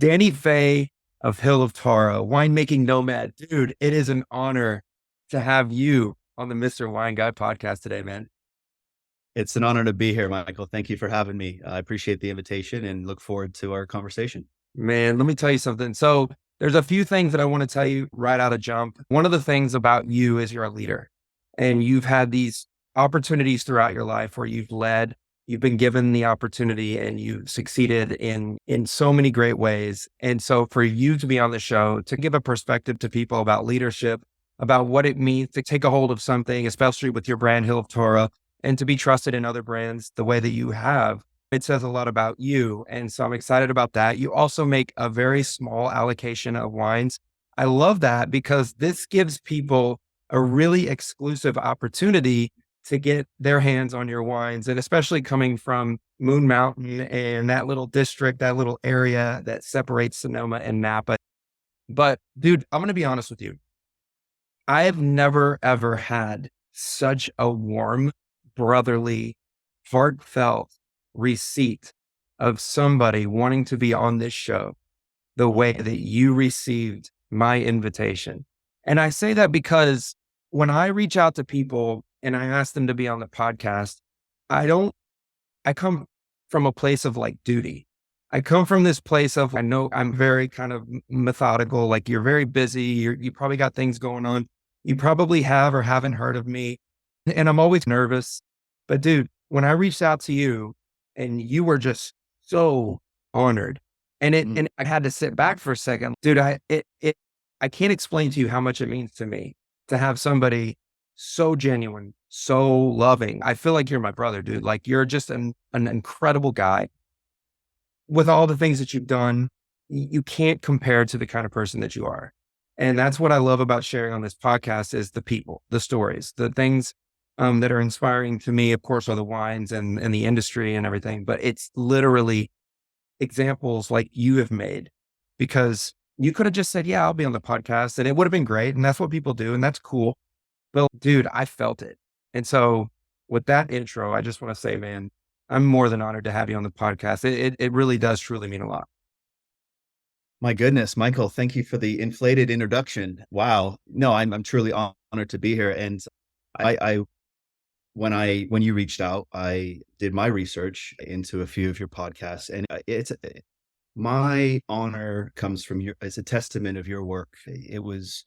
Danny Fay of Hill of Tara, winemaking nomad. Dude, it is an honor to have you on the Mr. Wine Guy podcast today, man. It's an honor to be here, Michael. Thank you for having me. I appreciate the invitation and look forward to our conversation. Man, let me tell you something. So there's a few things that I want to tell you right out of jump. One of the things about you is you're a leader and you've had these opportunities throughout your life where you've led, you've been given the opportunity and you've succeeded in so many great ways. And so for you to be on the show, to give a perspective to people about leadership, about what it means to take a hold of something, especially with your brand Hill of Torah, and to be trusted in other brands the way that you have, it says a lot about you. And so I'm excited about that. You also make a very small allocation of wines. I love that because this gives people a really exclusive opportunity to get their hands on your wines. And especially coming from Moon Mountain and that little district, that little area that separates Sonoma and Napa. But dude, I'm going to be honest with you. I have never, ever had such a warm, brotherly, heartfelt receipt of somebody wanting to be on this show the way that you received my invitation. And I say that because when I reach out to people and I ask them to be on the podcast, I come from a place of like duty. I come from this place of, I know I'm very kind of methodical, like you're very busy. You probably got things going on. You probably have or haven't heard of me. And I'm always nervous. But dude, when I reached out to you and you were just so honored and I had to sit back for a second, dude, I can't explain to you how much it means to me to have somebody so genuine, so loving. I feel like you're my brother, dude. Like you're just an incredible guy with all the things that you've done. You can't compare to the kind of person that you are. And that's what I love about sharing on this podcast is the people, the stories, the things that are inspiring to me, of course, are the wines and the industry and everything, but it's literally examples like you have made because you could have just said, yeah, I'll be on the podcast and it would have been great. And that's what people do. And that's cool. But dude, I felt it. And so with that intro, I just want to say, man, I'm more than honored to have you on the podcast. It really does truly mean a lot. My goodness, Michael, thank you for the inflated introduction. Wow. No, I'm truly honored to be here. And I when you reached out, I did my research into a few of your podcasts, and it's my honor comes from it's a testament of your work. It was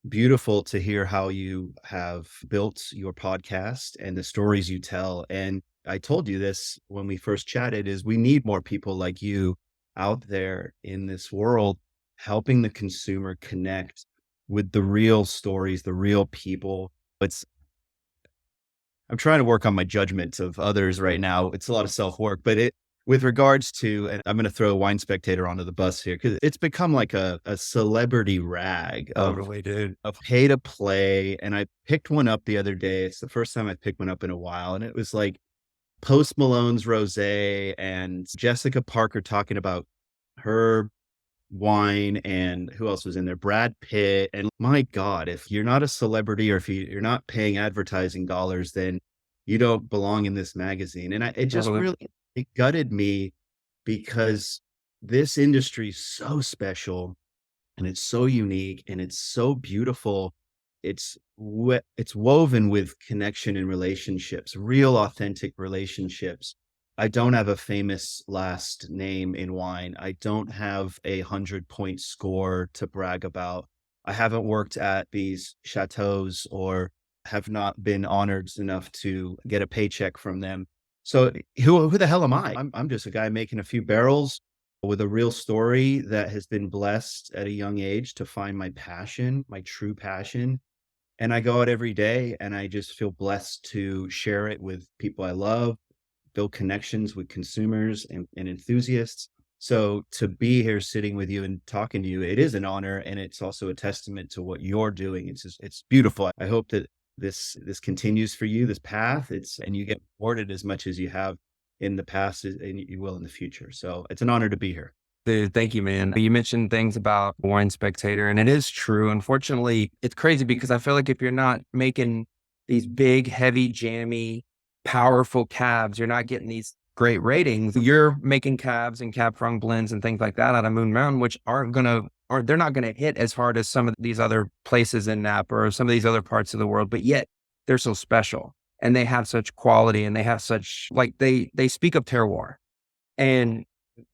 beautiful to hear how you have built your podcast and the stories you tell. And I told you this when we first chatted is we need more people like you out there in this world, helping the consumer connect with the real stories, the real people. I'm trying to work on my judgment of others right now. It's a lot of self-work, but with regards to, and I'm going to throw Wine Spectator onto the bus here because it's become like a celebrity rag Totally, dude. of pay to play. And I picked one up the other day. It's the first time I picked one up in a while. And it was like Post Malone's Rosé and Jessica Parker talking about her wine, and who else was in there? Brad Pitt. And my God, if you're not a celebrity or if you're not paying advertising dollars, then you don't belong in this magazine. And it just Totally. really, it gutted me because this industry is so special and it's so unique and it's so beautiful. It's woven with connection and relationships, real authentic relationships. I don't have a famous last name in wine. I don't have a 100-point score to brag about. I haven't worked at these chateaus or have not been honored enough to get a paycheck from them. So who the hell am I? I'm just a guy making a few barrels with a real story that has been blessed at a young age to find my passion, my true passion. And I go out every day and I just feel blessed to share it with people I love, build connections with consumers and enthusiasts. So to be here sitting with you and talking to you, it is an honor. And it's also a testament to what you're doing. It's beautiful. I hope that this continues for you, this path, and you get rewarded as much as you have in the past and you will in the future. So it's an honor to be here. Dude, thank you, man. You mentioned things about Wine Spectator, and it is true. Unfortunately, it's crazy because I feel like if you're not making these big, heavy, jammy, powerful cabs, you're not getting these great ratings. You're making cabs and cab franc blends and things like that out of Moon Mountain, which they're not going to hit as hard as some of these other places in Napa or some of these other parts of the world, but yet they're so special and they have such quality and they have such, like, they speak of terroir. And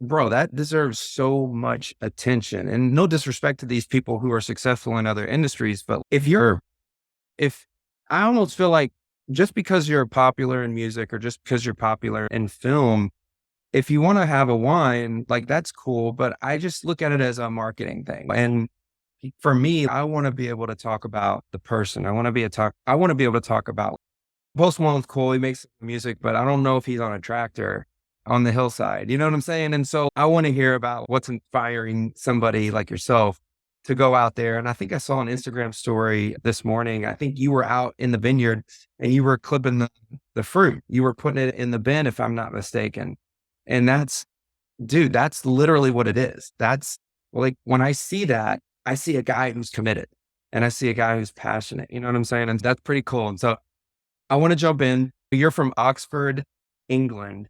bro, that deserves so much attention. And no disrespect to these people who are successful in other industries, but if I almost feel like just because you're popular in music or just because you're popular in film, if you want to have a wine, like, that's cool, but I just look at it as a marketing thing. And for me, I want to be able to talk about the person. I want to be able to talk about Post Malone's cool. He makes music, but I don't know if he's on a tractor on the hillside. You know what I'm saying? And so I want to hear about what's inspiring somebody like yourself to go out there. And I think I saw an Instagram story this morning. I think you were out in the vineyard and you were clipping the fruit. You were putting it in the bin, if I'm not mistaken. And dude, that's literally what it is. That's like, when I see that, I see a guy who's committed and I see a guy who's passionate. You know what I'm saying? And that's pretty cool. And so I want to jump in. You're from Oxford, England,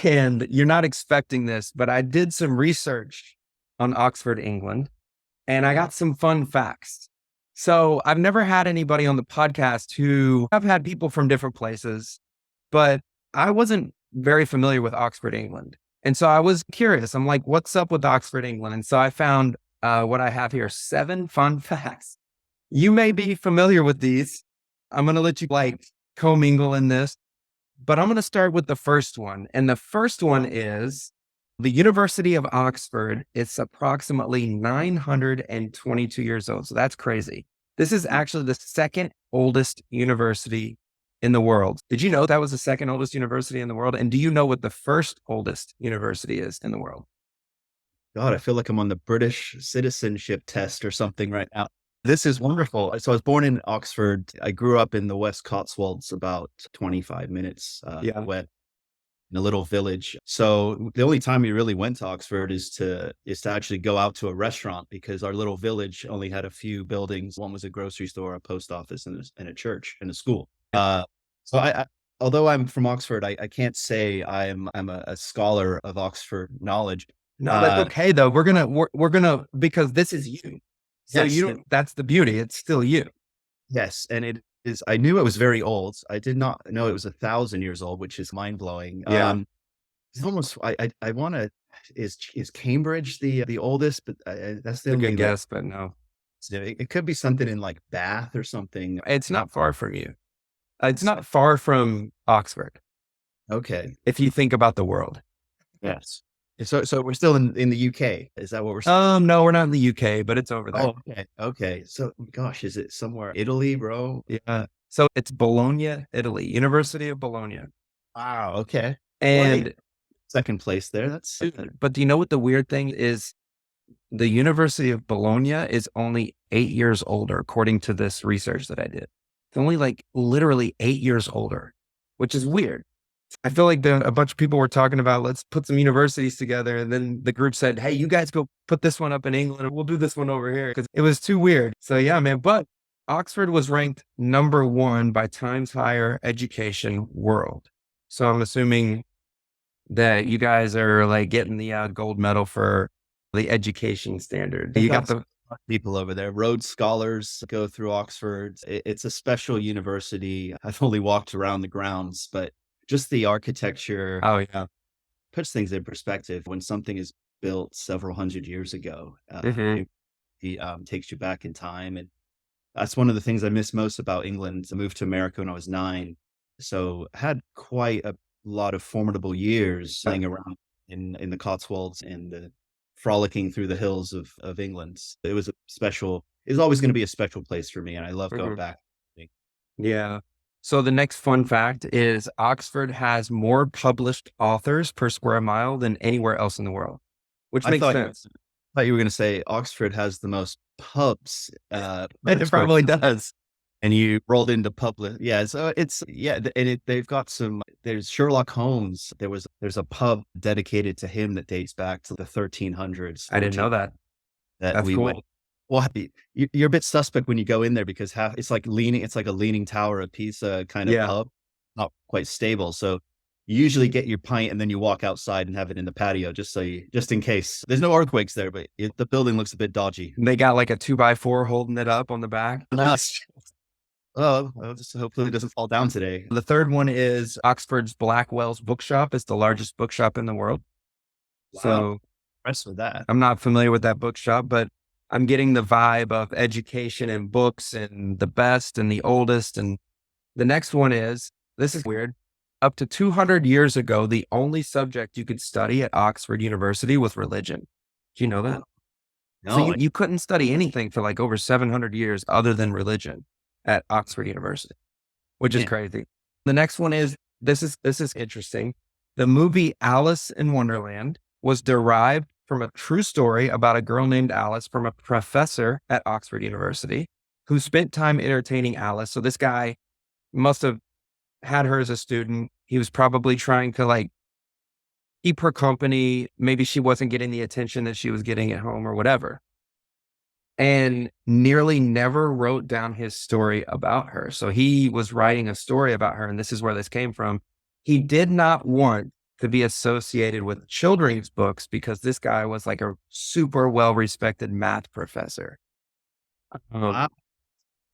and you're not expecting this, but I did some research on Oxford, England, and I got some fun facts. So I've never had anybody on the podcast I've had people from different places, but I wasn't very familiar with Oxford, England. And so I was curious. I'm like, what's up with Oxford, England? And so I found what I have here, 7 fun facts. You may be familiar with these. I'm going to let you commingle in this, but I'm going to start with the first one. And the first one is the University of Oxford. It's approximately 922 years old. So that's crazy. This is actually the second oldest university in the world. Did you know that was the second oldest university in the world? And do you know what the first oldest university is in the world? God, I feel like I'm on the British citizenship test or something right now. This is wonderful. So I was born in Oxford. I grew up in the West Cotswolds, about 25 minutes west, in a little village. So the only time we really went to Oxford is to actually go out to a restaurant, because our little village only had a few buildings. One was a grocery store, a post office, and a church and a school. So although I'm from Oxford, I can't say I'm a scholar of Oxford knowledge. No, that's okay though. We're gonna, because this is you. So Yes, that's the beauty. It's still you. yes, and it is. I knew it was very old. I did not know it was 1,000 years old, which is mind blowing. Yeah. It's almost. I want to. Is Cambridge the oldest? But that's the A only good guess, but no, It could be something in like Bath or something. it's not far from you. It's not far from Oxford. Okay. If you think about the world. Yes. So we're still in the UK. Is that what we're saying? No, we're not in the UK, but it's over there. Oh, okay. Okay. So, gosh, is it somewhere Italy, bro? Yeah. So it's Bologna, Italy, University of Bologna. Wow. Okay. And, Second place there. That's but do you know what the weird thing is? The University of Bologna is only 8 years older, according to this research that I did. It's only literally 8 years older, which is weird. I feel like a bunch of people were talking about, let's put some universities together. And then the group said, hey, you guys go put this one up in England and we'll do this one over here, because it was too weird. So yeah, man. But Oxford was ranked number 1 by Times Higher Education World. So I'm assuming that you guys are getting the gold medal for the education standard. You got the people over there. Rhodes Scholars go through Oxford. It's a special university. I've only walked around the grounds, but just the architecture Oh yeah. puts things in perspective. When something is built several hundred years ago, it takes you back in time. And that's one of the things I miss most about England. I moved to America when I was 9. So I had quite a lot of formidable years playing around in the Cotswolds and frolicking through the hills of England. It was always going to be a special place for me. And I love going back. Yeah. So the next fun fact is Oxford has more published authors per square mile than anywhere else in the world, which makes sense. I thought you were going to say Oxford has the most pubs. It probably does. And you rolled into public. Yeah. So they've got there's Sherlock Holmes. There's a pub dedicated to him that dates back to the 1300s. I didn't know that. That's cool. Went. Well, you're a bit suspect when you go in there, because it's like a leaning tower of Pisa kind of pub, not quite stable. So you usually get your pint and then you walk outside and have it in the patio just in case. There's no earthquakes there, but the building looks a bit dodgy. They got like a 2x4 holding it up on the back. Nice. Oh, well, just hopefully it doesn't fall down today. The third one is Oxford's Blackwell's Bookshop. It's the largest bookshop in the world. Wow. So Impressed with that. I'm not familiar with that bookshop, but I'm getting the vibe of education and books and the best and the oldest. And the next one is, this is weird. Up to 200 years ago, the only subject you could study at Oxford University was religion. Do you know that? No, So you couldn't study anything for like over 700 years other than religion at Oxford University, which is crazy. The next one is, this is interesting. The movie Alice in Wonderland was derived from a true story about a girl named Alice from a professor at Oxford University who spent time entertaining Alice. So this guy must have had her as a student. He was probably trying to like keep her company. Maybe she wasn't getting the attention that she was getting at home or whatever. And nearly never wrote down his story about her. So he was writing a story about her, and this is where this came from. He did not want to be associated with children's books because this guy was like a super well-respected math professor. wow.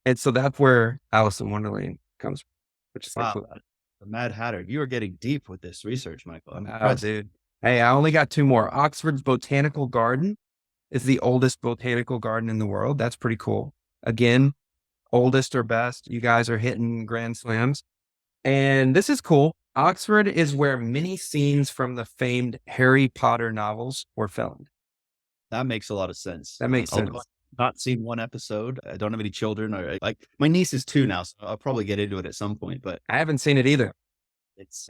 And so that's where Alice in Wonderland comes from, which is like, Wow. The Mad Hatter. You are getting deep with this research, Michael. I'm oh, impressed. dude. Hey, I only got two more. Oxford's Botanical Garden is the oldest botanical garden in the world. That's pretty cool. Again, oldest or best. You guys are hitting grand slams. And this is cool. Oxford is where many scenes from the famed Harry Potter novels were filmed. That makes a lot of sense. That makes sense. Not seen one episode. I don't have any children, or like my niece is 2 now, so I'll probably get into it at some point, but I haven't seen it either.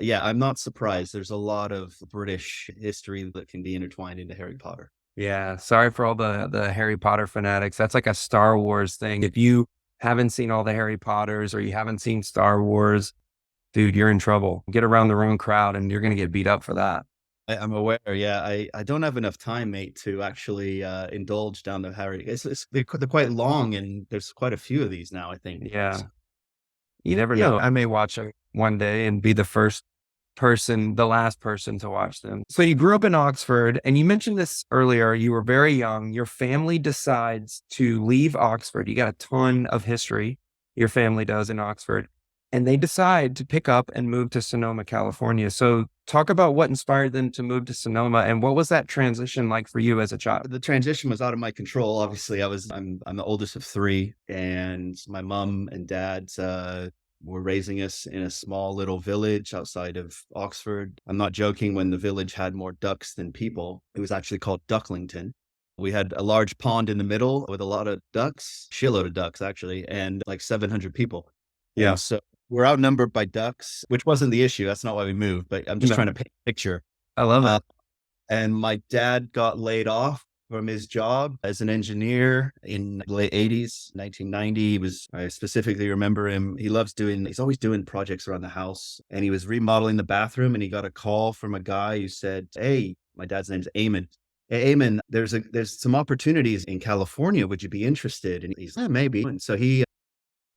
I'm not surprised. There's a lot of British history that can be intertwined into Harry Potter. Yeah. Sorry for all the Harry Potter fanatics. That's like a Star Wars thing. If you haven't seen all the Harry Potters or you haven't seen Star Wars, dude, you're in trouble. Get around the wrong crowd and you're going to get beat up for that. I'm aware. Yeah, I don't have enough time, mate, to actually indulge down the Harry. They're quite long, and there's quite a few of these now, I think. Yeah. You never know. I may watch them one day and be the last person to watch them. So you grew up in Oxford, and you mentioned this earlier. You were very young. Your family decides to leave Oxford. You got a ton of history, your family does, in Oxford, and they decide to pick up and move to Sonoma, California. So talk about what inspired them to move to Sonoma, and what was that transition like for you as a child? The transition was out of my control. Obviously, I'm the oldest of 3, and my mom and dad were raising us in a small little village outside of Oxford. I'm not joking. When the village had more ducks than people, it was actually called Ducklington. We had a large pond in the middle with a lot of ducks, shitload of ducks actually, and like 700 people. Yeah. And so we're outnumbered by ducks, which wasn't the issue. That's not why we moved, but I'm just trying to paint a picture. I love it. And my dad got laid off from his job as an engineer in the late 80s, 1990. I specifically remember him. He's always doing projects around the house, and he was remodeling the bathroom, and he got a call from a guy who said, "Hey," my dad's name's Eamon. "Hey, Eamon, there's some opportunities in California. Would you be interested?" And he's like, maybe. And so he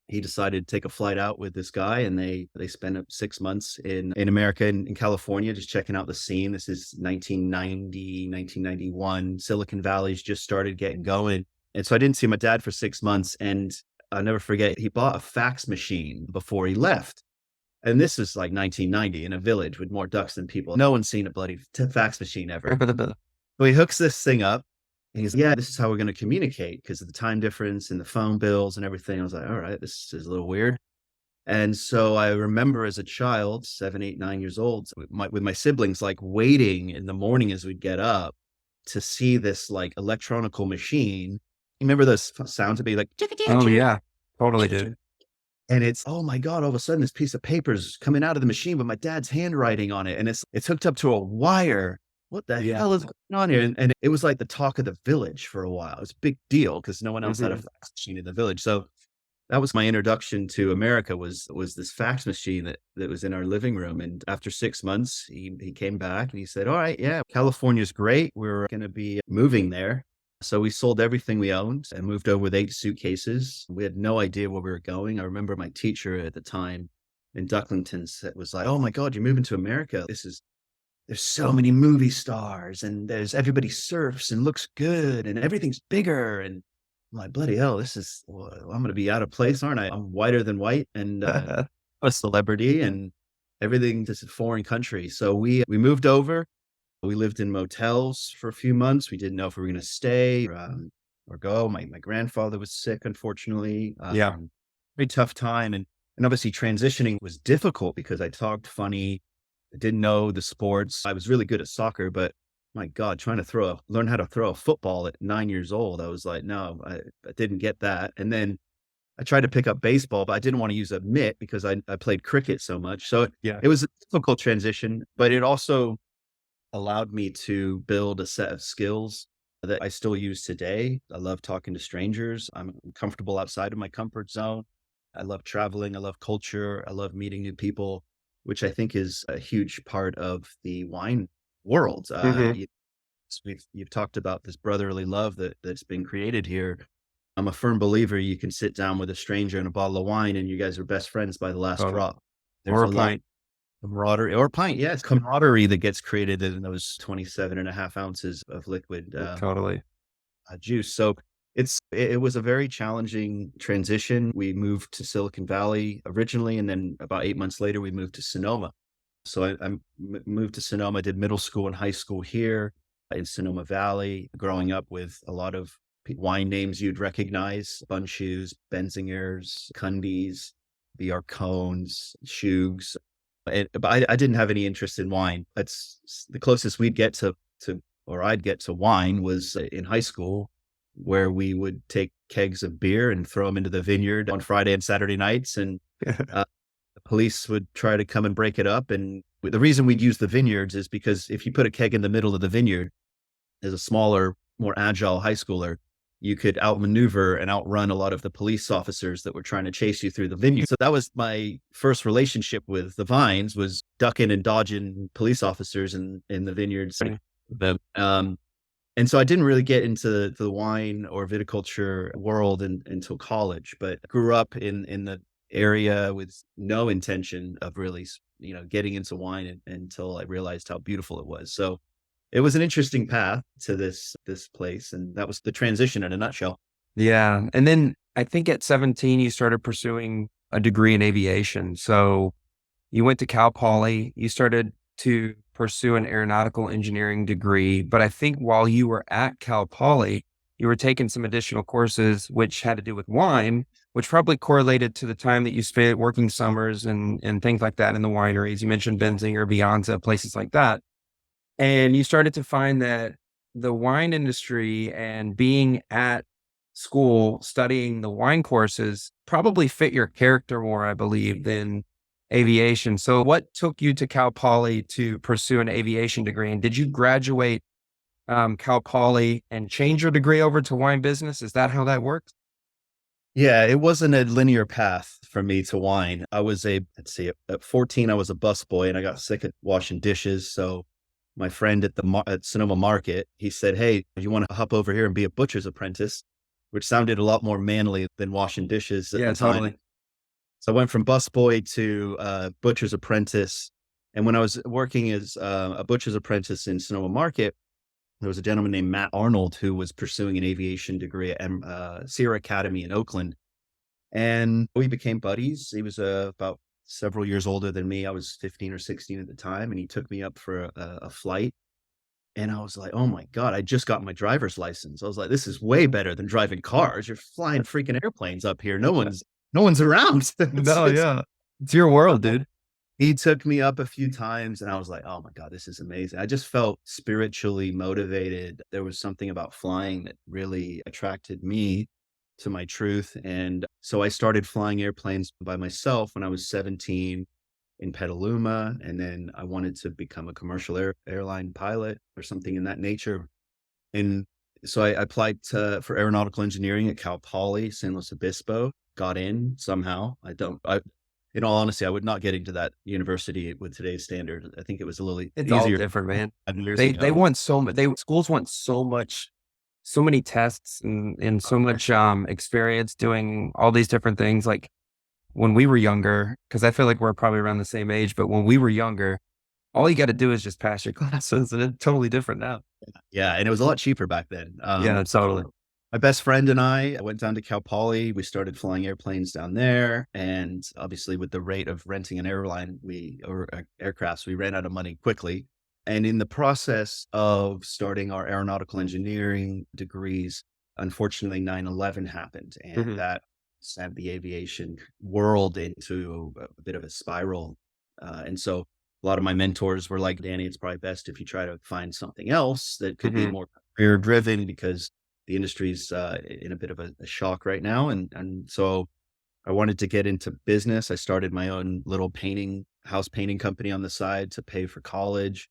decided to take a flight out with this guy, and they spent 6 months in America, in California, just checking out the scene. This is 1990, 1991. Silicone Valley's just started getting going. And so I didn't see my dad for 6 months. And I'll never forget, he bought a fax machine before he left. And this was like 1990 in a village with more ducks than people. No one's seen a bloody fax machine ever. So he hooks this thing up. And he's like, "Yeah, this is how we're going to communicate because of the time difference and the phone bills and everything." I was like, all right, this is a little weird. And so I remember as a child, 7, 8, 9 years old, with my siblings, like waiting in the morning as we'd get up to see this like electronical machine. You remember those sounds to be like, oh yeah, totally, dude. And it's, oh my God, all of a sudden this piece of paper's coming out of the machine with my dad's handwriting on it. And it's hooked up to a wire. What the hell is going on here? And it was like the talk of the village for a while. It was a big deal because no one else had a fax machine in the village. So that was my introduction to America, was this fax machine that was in our living room. And after 6 months, he came back and he said, "All right, yeah, California's great. We're going to be moving there." So we sold everything we owned and moved over with 8 suitcases. We had no idea where we were going. I remember my teacher at the time in Ducklington was like, "Oh my God, you're moving to America. There's so many movie stars and there's everybody surfs and looks good and everything's bigger." And I'm like, bloody hell, well, I'm going to be out of place, aren't I? I'm whiter than white and a celebrity and everything. This is a foreign country. So we moved over. We lived in motels for a few months. We didn't know if we were going to stay or go. My grandfather was sick, unfortunately. Yeah. Very tough time. And obviously transitioning was difficult because I talked funny. I didn't know the sports. I was really good at soccer, but my God, trying to learn how to throw a football at 9 years old, I was like, no, I didn't get that. And then I tried to pick up baseball, but I didn't want to use a mitt because I played cricket so much. So Yeah. it was a difficult transition, but it also allowed me to build a set of skills that I still use today. I love talking to strangers. I'm comfortable outside of my comfort zone. I love traveling. I love culture. I love meeting new people, which I think is a huge part of the wine world. Hmm. You've talked about this brotherly love that's been created here. I'm a firm believer you can sit down with a stranger and a bottle of wine and you guys are best friends by the last Totally. drop. There's Or a a lot pint. of camaraderie or pint. Yes, camaraderie that gets created in those 27 and a half ounces of liquid Totally. juice. So it was a very challenging transition. We moved to Silicon Valley originally, and then about 8 months later, we moved to Sonoma. So moved to Sonoma, did middle school and high school here in Sonoma Valley, growing up with a lot of wine names you'd recognize: Bundschuhs, Benzingers, Cundies, the Arcones, Schugs. But I didn't have any interest in wine. That's the closest we'd get or I'd get to wine was in high school, where we would take kegs of beer and throw them into the vineyard on Friday and Saturday nights. And the police would try to come and break it up. And the reason we'd use the vineyards is because if you put a keg in the middle of the vineyard as a smaller, more agile high schooler, you could outmaneuver and outrun a lot of the police officers that were trying to chase you through the vineyard. So that was my first relationship with the vines, was ducking and dodging police officers in the vineyards. And so I didn't really get into the wine or viticulture world until college, but grew up in the area with no intention of really, getting into wine until I realized how beautiful it was. So it was an interesting path to this place, and that was the transition in a nutshell. Yeah. And then I think at 17, you started pursuing a degree in aviation. So you went to Cal Poly, you started to pursue an aeronautical engineering degree. But I think while you were at Cal Poly, you were taking some additional courses which had to do with wine, which probably correlated to the time that you spent working summers and things like that in the wineries. You mentioned Benzinger, Bionza, places like that. And you started to find that the wine industry and being at school studying the wine courses probably fit your character more, I believe, than aviation. So what took you to Cal Poly to pursue an aviation degree? And did you graduate Cal Poly and change your degree over to wine business? Is that how that works? Yeah, it wasn't a linear path for me to wine. Let's see, at 14, I was a busboy and I got sick of washing dishes. So my friend at Sonoma Market, he said, "Hey, you want to hop over here and be a butcher's apprentice?" Which sounded a lot more manly than washing dishes at Yeah, the time. totally. So I went from busboy to butcher's apprentice. And when I was working as a butcher's apprentice in Sonoma Market, there was a gentleman named Matt Arnold who was pursuing an aviation degree at Sierra Academy in Oakland. And we became buddies. He was about several years older than me. I was 15 or 16 at the time. And he took me up for a flight. And I was like, oh my God, I just got my driver's license. I was like, this is way better than driving cars. You're flying freaking airplanes up here. No one's around. No, yeah. It's your world, dude. He took me up a few times and I was like, oh my God, this is amazing. I just felt spiritually motivated. There was something about flying that really attracted me to my truth. And so I started flying airplanes by myself when I was 17 in Petaluma. And then I wanted to become a commercial airline pilot or something in that nature. And so I applied for aeronautical engineering at Cal Poly, San Luis Obispo, got in somehow. In all honesty, I would not get into that university with today's standard. I think it was a little It's all easier. different, man. 5 years They ago. want so much. Schools want so much, so many tests and so much experience doing all these different things. Like when we were younger, because I feel like we're probably around the same age, but when we were younger, all you got to do is just pass your classes, and it's totally different now. Yeah, and it was a lot cheaper back then. Yeah, totally. My best friend and I went down to Cal Poly. We started flying airplanes down there, and obviously, with the rate of renting an airline, aircrafts, we ran out of money quickly. And in the process of starting our aeronautical engineering degrees, unfortunately, 9/11 happened, and Hmm. that sent the aviation world into a bit of a spiral. And so a lot of my mentors were like, Danny, it's probably best if you try to find something else that could be Hmm. more career driven, because the industry's in a bit of a shock right now. And so I wanted to get into business. I started my own little house painting company on the side to pay for college.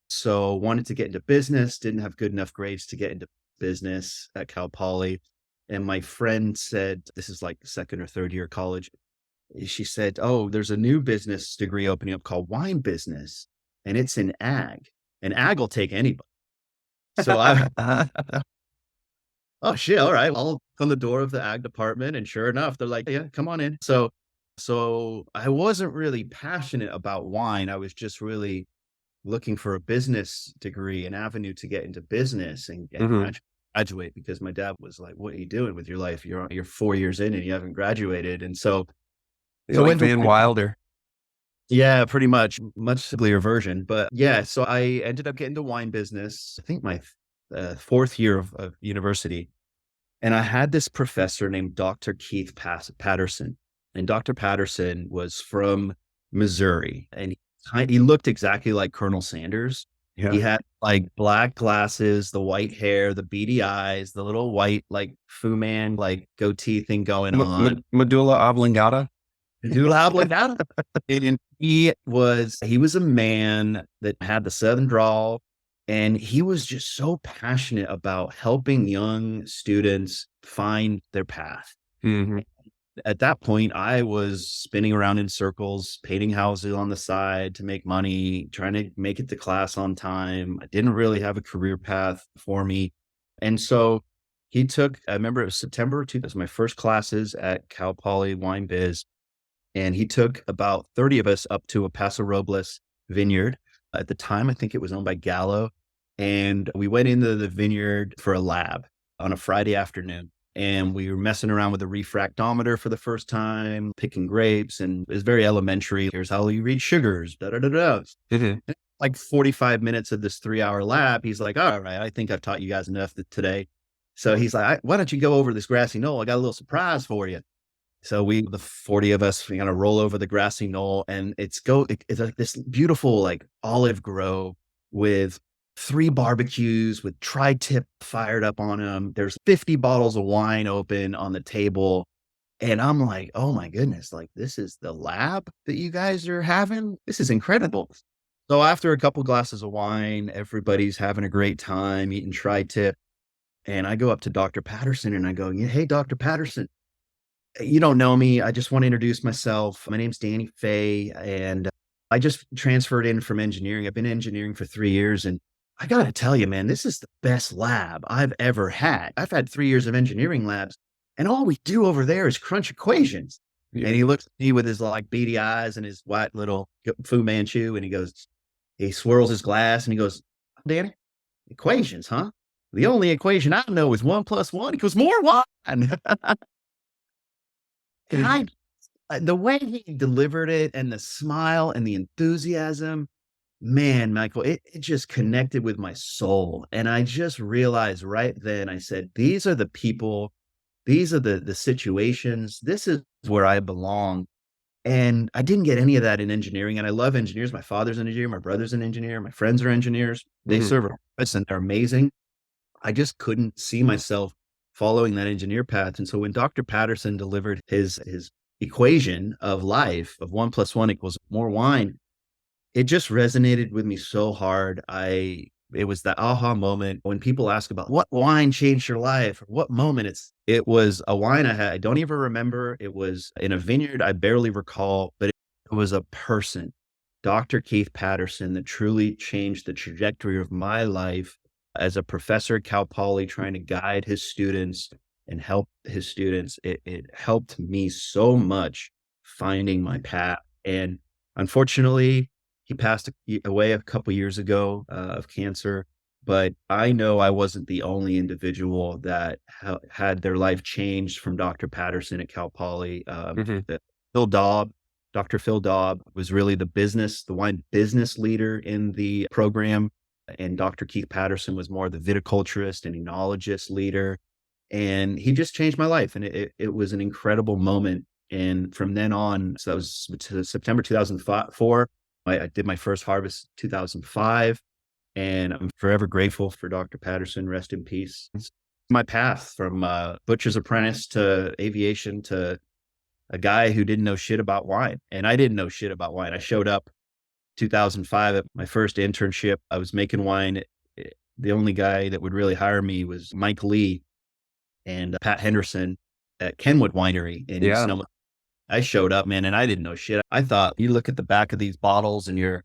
So wanted to get into business, didn't have good enough grades to get into business at Cal Poly. And my friend said, this is like second or third year college. She said, oh, there's a new business degree opening up called wine business, and it's in ag. And ag will take anybody. So I Oh shit, all right. I'll on the door of the ag department, and sure enough, they're like, yeah, come on in. So I wasn't really passionate about wine. I was just really looking for a business degree, an avenue to get into business and Hmm. graduate, because my dad was like, what are you doing with your life? You're 4 years in and you haven't graduated. And You're so I like went to Van Wilder. yeah, pretty much simpler version. But yeah, so I ended up getting into wine business, I think my fourth year of university. And I had this professor named Dr. Patterson. And Dr. Patterson was from Missouri. And he looked exactly like Colonel Sanders. He Yeah. had like black glasses, the white hair, the beady eyes, the little white, like Fu Man, like goatee thing going on. Medulla oblongata. And he was a man that had the Southern drawl, and he was just so passionate about helping young students find their path. Hmm. At that point, I was spinning around in circles, painting houses on the side to make money, trying to make it to class on time. I didn't really have a career path for me. And so I remember it was September 2, it was my first classes at Cal Poly Wine Biz. And he took about 30 of us up to a Paso Robles vineyard. At the time, I think it was owned by Gallo. And we went into the vineyard for a lab on a Friday afternoon. And we were messing around with a refractometer for the first time, picking grapes. And it was very elementary. Here's how you read sugars, da da da da. Hmm. Like 45 minutes of this 3 hour lab. He's like, all right, I think I've taught you guys enough today. So he's like, why don't you go over this grassy knoll? I got a little surprise for you. So the 40 of us, we kind of roll over the grassy knoll, and it's like this beautiful, like olive grove with 3 barbecues with tri-tip fired up on them. There's 50 bottles of wine open on the table. And I'm like, oh my goodness, like this is the lab that you guys are having. This is incredible. So after a couple glasses of wine, everybody's having a great time eating tri-tip. And I go up to Dr. Patterson and I go, yeah, hey, Dr. Patterson, you don't know me. I just want to introduce myself. My name's Danny Fay, and I just transferred in from engineering. I've been engineering for 3 years, and I got to tell you, man, this is the best lab I've ever had. I've had 3 years of engineering labs, and all we do over there is crunch equations. Yeah. And he looks at me with his like beady eyes and his white little Fu Manchu, and he swirls his glass, and he goes, Danny, equations, huh? The only equation I know is 1 + 1 equals more one. And the way he delivered it and the smile and the enthusiasm, man, Michael, it just connected with my soul. And I just realized right then, I said, these are the people, these are the situations, this is where I belong. And I didn't get any of that in engineering. And I love engineers. My father's an engineer, my brother's an engineer, my friends are engineers. They Hmm. serve a purpose and they're amazing. I just couldn't see myself following that engineer path. And so when Dr. Patterson delivered his equation of life of 1 + 1 equals more wine, it just resonated with me so hard. It was that aha moment when people ask about what wine changed your life or what moment. It was a wine I had. I don't even remember. It was in a vineyard. I barely recall, but it was a person, Dr. Keith Patterson, that truly changed the trajectory of my life as a professor at Cal Poly, trying to guide his students and help his students. It helped me so much finding my path. And unfortunately, he passed away a couple years ago of cancer. But I know I wasn't the only individual that had their life changed from Dr. Patterson at Cal Poly. Hmm. Phil Daub, Dr. Phil Daub was really the wine business leader in the program. And Dr. Keith Patterson was more the viticulturist and enologist leader. And he just changed my life. And it was an incredible moment. And from then on, so that was September 2004. I did my first harvest 2005. And I'm forever grateful for Dr. Patterson. Rest in peace. It's my path from butcher's apprentice to aviation to a guy who didn't know shit about wine. And I didn't know shit about wine. I showed up 2005 at my first internship. I was making wine. The only guy that would really hire me was Mike Lee and Pat Henderson at Kenwood Winery in Yeah. Sonoma. I showed up, man, and I didn't know shit. I thought you look at the back of these bottles and you're,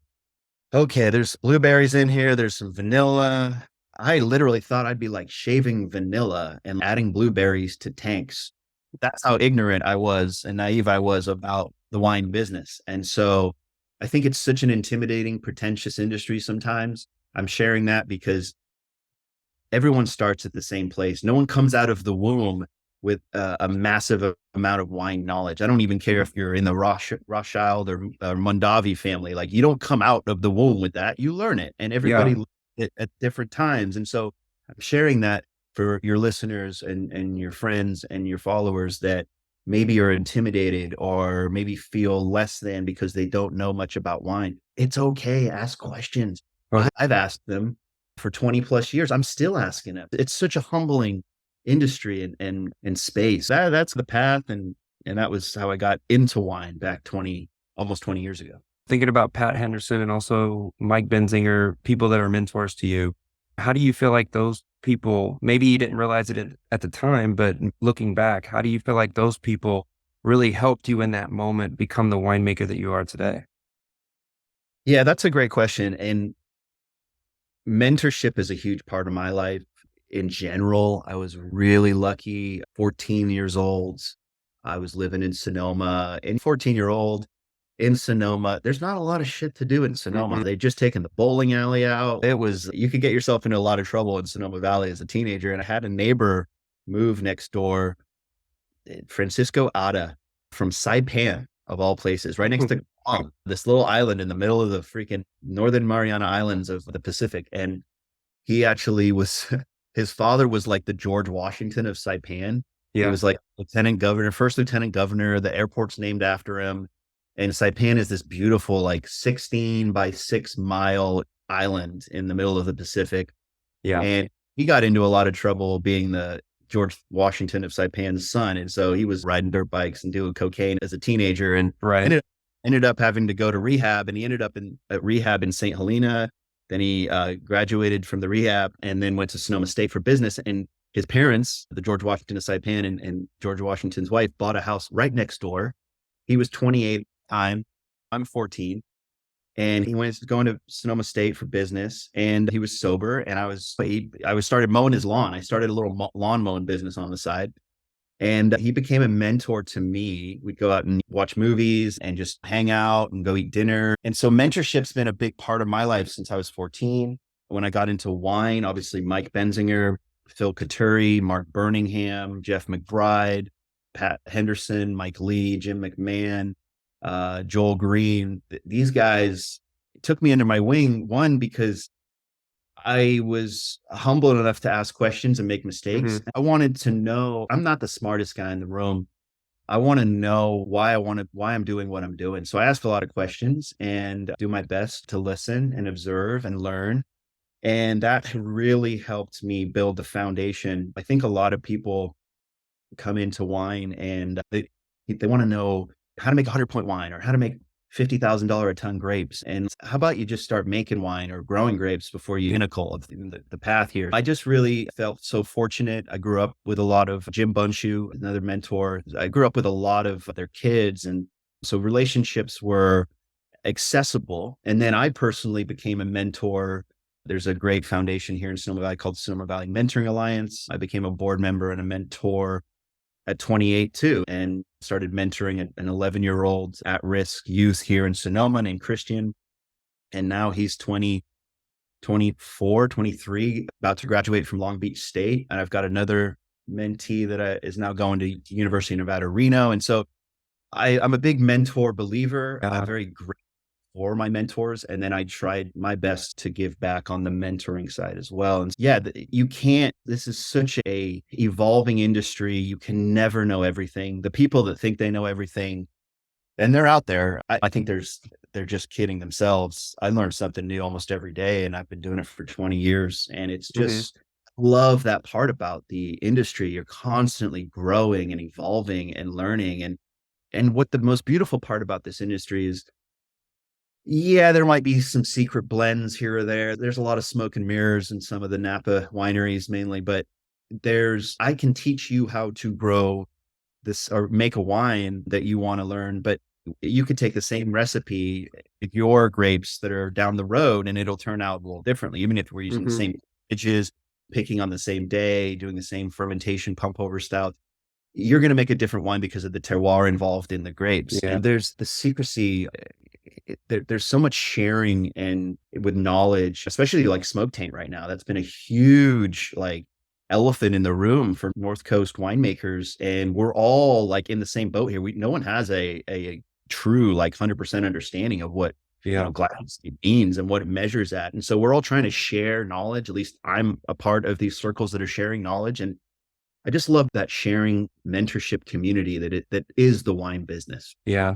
okay, there's blueberries in here. There's some vanilla. I literally thought I'd be like shaving vanilla and adding blueberries to tanks. That's how ignorant I was and naive I was about the wine business. And so I think it's such an intimidating, pretentious industry sometimes. I'm sharing that because everyone starts at the same place. No one comes out of the womb with a massive amount of wine knowledge. I don't even care if you're in the Rothschild or Mondavi family. Like, you don't come out of the womb with that. You learn it, and everybody learns it at different times. And so I'm sharing that for your listeners and your friends and your followers that maybe are intimidated or maybe feel less than because they don't know much about wine. It's okay. Ask questions. Right. I've asked them for 20 plus years. I'm still asking them. It's such a humbling industry and space. That's the path. And that was how I got into wine back almost 20 years ago. Thinking about Pat Henderson and also Mike Benzinger, people that are mentors to you, how do you feel like those people, maybe you didn't realize it at the time, but looking back, how do you feel like those people really helped you in that moment become the winemaker that you are today? Yeah, that's a great question. And mentorship is a huge part of my life. In general, I was really lucky. 14 years old, I was living in Sonoma. And 14-year-old in Sonoma, there's not a lot of shit to do in Sonoma. Mm-hmm. They just taken the bowling alley out. You could get yourself into a lot of trouble in Sonoma Valley as a teenager. And I had a neighbor move next door, Francisco Ada from Saipan, of all places, right next to Guam, this little island in the middle of the freaking Northern Mariana Islands of the Pacific. And he actually was, his father was like the George Washington of Saipan. He was like first lieutenant governor. The airport's named after him. And Saipan is this beautiful, like 16 by 6 mile island in the middle of the Pacific. Yeah. And he got into a lot of trouble being the George Washington of Saipan's son. And so he was riding dirt bikes and doing cocaine as a teenager and ended up having to go to rehab. And he ended up at rehab in St. Helena. Then he graduated from the rehab and then went to Sonoma State for business. And his parents, the George Washington of Saipan and George Washington's wife, bought a house right next door. He was 28 at the time. I'm 14. And he went going to Sonoma State for business, and he was sober. And I started mowing his lawn. I started a little lawn mowing business on the side, and he became a mentor to me. We'd go out and watch movies and just hang out and go eat dinner. And so mentorship's been a big part of my life since I was 14. When I got into wine, obviously Mike Benzinger, Phil Coturri, Mark Birmingham, Jeff McBride, Pat Henderson, Mike Lee, Jim McMahon, Joel Green. These guys took me under my wing, one, because I was humble enough to ask questions and make mistakes. I wanted to know, I'm not the smartest guy in the room. I want to know why I'm doing what I'm doing. So I ask a lot of questions and do my best to listen and observe and learn. And that really helped me build the foundation. I think a lot of people come into wine and they want to know how to make 100-point wine or how to make $50,000 a ton grapes. And how about you just start making wine or growing grapes before you pinnacle of the path here? I just really felt so fortunate. I grew up with a lot of Jim Bunshu, another mentor. I grew up with a lot of their kids. And so relationships were accessible. And then I personally became a mentor. There's a great foundation here in Sonoma Valley called Sonoma Valley Mentoring Alliance. I became a board member and a mentor. at 28 too, and started mentoring an 11-year-old at-risk youth here in Sonoma named Christian. And now he's 20, 24, 23, about to graduate from Long Beach State. And I've got another mentee that is now going to University of Nevada, Reno. And so I'm a big mentor believer. I'm very grateful for my mentors. And then I tried my best to give back on the mentoring side as well. And yeah, you can't, this is such a evolving industry. You can never know everything. The people that think they know everything, and they're out there, I think they're just kidding themselves. I learn something new almost every day, and I've been doing it for 20 years. And it's just, love that part about the industry. You're constantly growing and evolving and learning. And what the most beautiful part about this industry is, yeah, there might be some secret blends here or there. There's a lot of smoke and mirrors in some of the Napa wineries mainly, but I can teach you how to grow this or make a wine that you want to learn, but you could take the same recipe, your grapes that are down the road, and it'll turn out a little differently, even if we're using the same pitches, picking on the same day, doing the same fermentation, pump over stout. You're going to make a different wine because of the terroir involved in the grapes. Yeah. And there's the secrecy. There's so much sharing and with knowledge, especially like smoke taint right now. That's been a huge like elephant in the room for North Coast winemakers. And we're all like in the same boat here. No one has a true like 100% understanding of what glass means and what it measures at. And so we're all trying to share knowledge. At least I'm a part of these circles that are sharing knowledge. And I just love that sharing mentorship community that is the wine business. Yeah.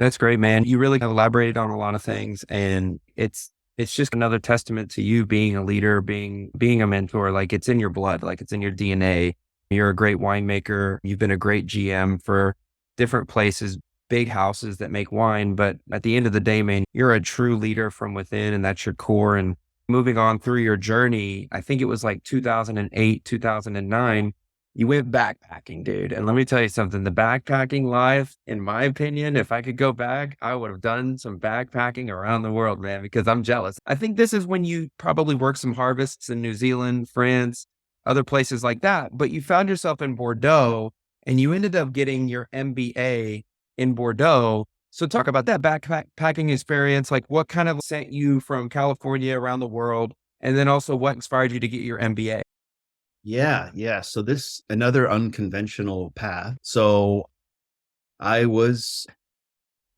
That's great, man. You really elaborated on a lot of things, and it's just another testament to you being a leader, being a mentor. Like it's in your blood, like it's in your DNA. You're a great winemaker. You've been a great GM for different places, big houses that make wine. But at the end of the day, man, you're a true leader from within, and that's your core. And moving on through your journey, I think it was like 2008, 2009. You went backpacking, dude. And let me tell you something, the backpacking life, in my opinion, if I could go back, I would have done some backpacking around the world, man, because I'm jealous. I think this is when you probably worked some harvests in New Zealand, France, other places like that, but you found yourself in Bordeaux and you ended up getting your MBA in Bordeaux. So talk about that backpacking experience. Like what kind of sent you from California around the world? And then also what inspired you to get your MBA? Yeah. So this another unconventional path. So I was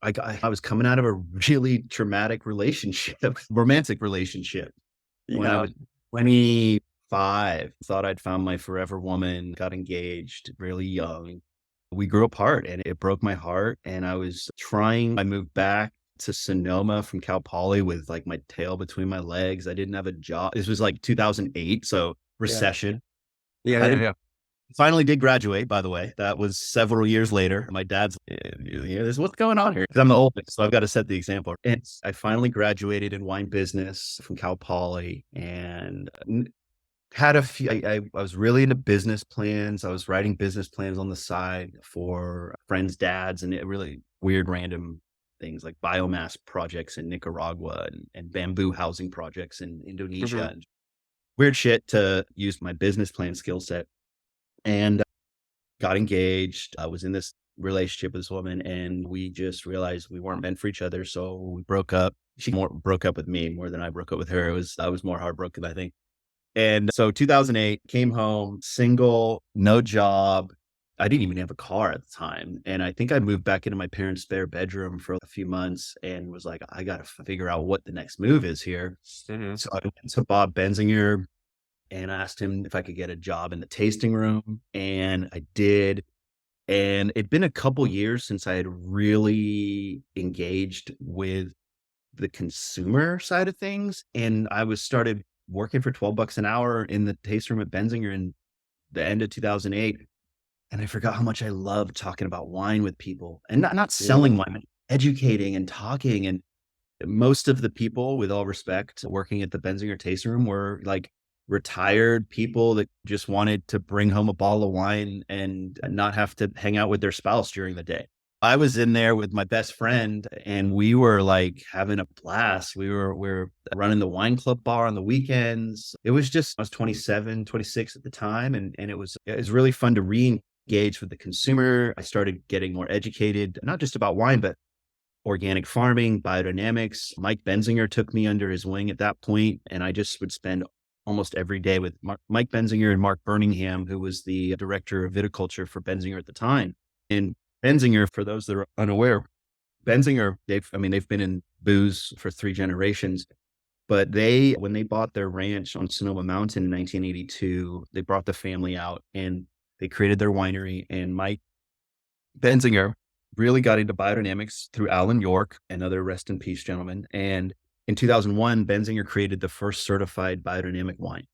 coming out of a really traumatic relationship, romantic relationship. When I was 25, thought I'd found my forever woman, got engaged really young. We grew apart and it broke my heart. And I moved back to Sonoma from Cal Poly with like my tail between my legs. I didn't have a job. This was like 2008. So recession. Yeah. Finally did graduate, by the way. That was several years later. My dad's, this is what's going on here. Because I'm the oldest, so I've got to set the example. And I finally graduated in wine business from Cal Poly and had a few, I was really into business plans. I was writing business plans on the side for friends' dads and really weird random things like biomass projects in Nicaragua and bamboo housing projects in Indonesia. And weird shit to use my business plan skill set. And got engaged. I was in this relationship with this woman and we just realized we weren't meant for each other. So we broke up. She broke up with me more than I broke up with her. I was more heartbroken, I think. And so 2008, came home, single, no job. I didn't even have a car at the time. And I think I moved back into my parents' spare bedroom for a few months and was like, I got to figure out what the next move is here. So I went to Bob Benzinger and asked him if I could get a job in the tasting room. And I did. And it'd been a couple years since I had really engaged with the consumer side of things. And I started working for $12 an hour in the taste room at Benzinger in the end of 2008. And I forgot how much I loved talking about wine with people and not selling wine, but educating and talking. And most of the people, with all respect, working at the Benzinger tasting room were like retired people that just wanted to bring home a bottle of wine and not have to hang out with their spouse during the day. I was in there with my best friend and we were like having a blast. We were running the wine club bar on the weekends. I was 27, 26 at the time. And it was really fun to re-engage engaged with the consumer. I started getting more educated, not just about wine, but organic farming, biodynamics. Mike Benzinger took me under his wing at that point, and I just would spend almost every day with Mike Benzinger and Mark Birmingham, who was the director of viticulture for Benzinger at the time. And Benzinger, for those that are unaware, Benzinger, they've been in booze for 3 generations, but when they bought their ranch on Sonoma Mountain in 1982, they brought the family out and they created their winery. And Mike Benzinger really got into biodynamics through Alan York, another rest in peace gentleman. And in 2001, Benzinger created the first certified biodynamic wine.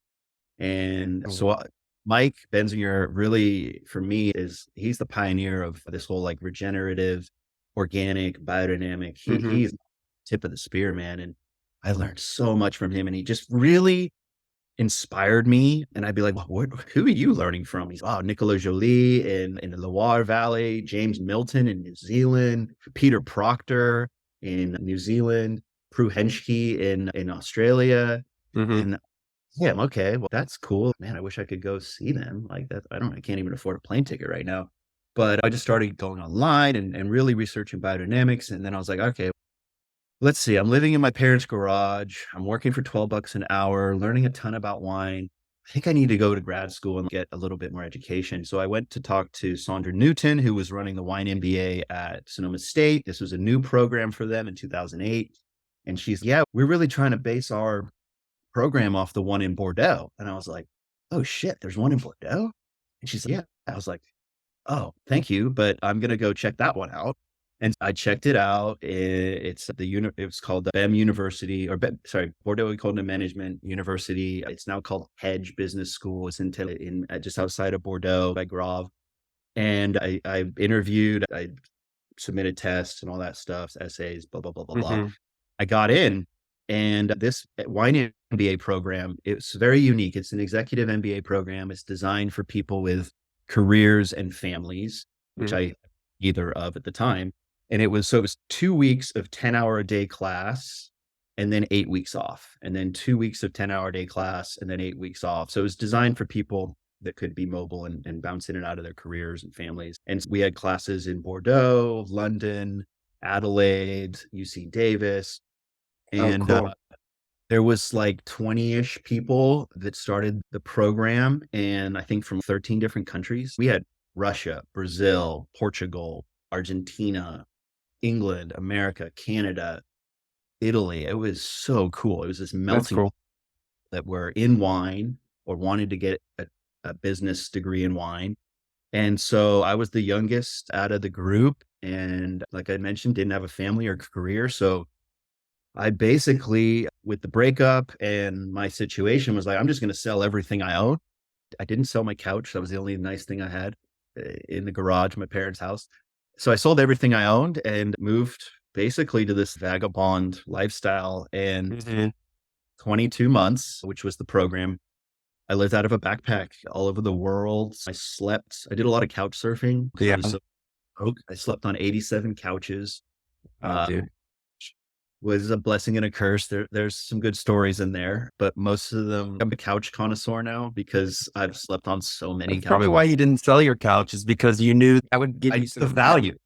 And so Mike Benzinger really, for me, he's the pioneer of this whole like regenerative, organic, biodynamic. He's tip of the spear, man. And I learned so much from him, and he just really inspired me. And I'd be like, well, who are you learning from? He's, Nicolas Joly in the Loire Valley, James Milton in New Zealand, Peter Proctor in New Zealand, Prue Henschke in Australia. And yeah, okay, well, that's cool. Man, I wish I could go see them like that. I can't even afford a plane ticket right now. But I just started going online and really researching biodynamics. And then I was like, okay, let's see. I'm living in my parents' garage. I'm working for $12 an hour, learning a ton about wine. I think I need to go to grad school and get a little bit more education. So I went to talk to Sandra Newton, who was running the wine MBA at Sonoma State. This was a new program for them in 2008. And she's, yeah, we're really trying to base our program off the one in Bordeaux. And I was like, oh shit, there's one in Bordeaux? And she's like, yeah. I was like, oh, thank you, but I'm going to go check that one out. And I checked it out. It's called the BEM University, Bordeaux École de Management University. It's now called Hedge Business School. It's in just outside of Bordeaux by Grave. And I interviewed, I submitted tests and all that stuff, essays, blah, blah, blah, blah, blah. I got in, and this wine MBA program, it's very unique. It's an executive MBA program. It's designed for people with careers and families, which I either of at the time. And it was 2 weeks of 10-hour-a-day class and then 8 weeks off, and then 2 weeks of 10-hour-a-day class and then 8 weeks off. So it was designed for people that could be mobile and bounce in and out of their careers and families. And we had classes in Bordeaux, London, Adelaide, UC Davis. And there was like 20-ish people that started the program. And I think from 13 different countries. We had Russia, Brazil, Portugal, Argentina, England, America, Canada, Italy. It was so cool. It was this melting pot that were in wine or wanted to get a business degree in wine. And so I was the youngest out of the group. And like I mentioned, didn't have a family or career. So I basically, with the breakup and my situation, was like, I'm just going to sell everything I own. I didn't sell my couch. That was the only nice thing I had in the garage, my parents' house. So I sold everything I owned and moved basically to this vagabond lifestyle. And 22 months, which was the program, I lived out of a backpack all over the world. I did a lot of couch surfing. Yeah. I slept on 87 couches. Dude. Was a blessing and a curse. There's some good stories in there, but most of them, I'm a couch connoisseur now because I've slept on so many couches. Probably why you didn't sell your couch is because you knew that would give you some value.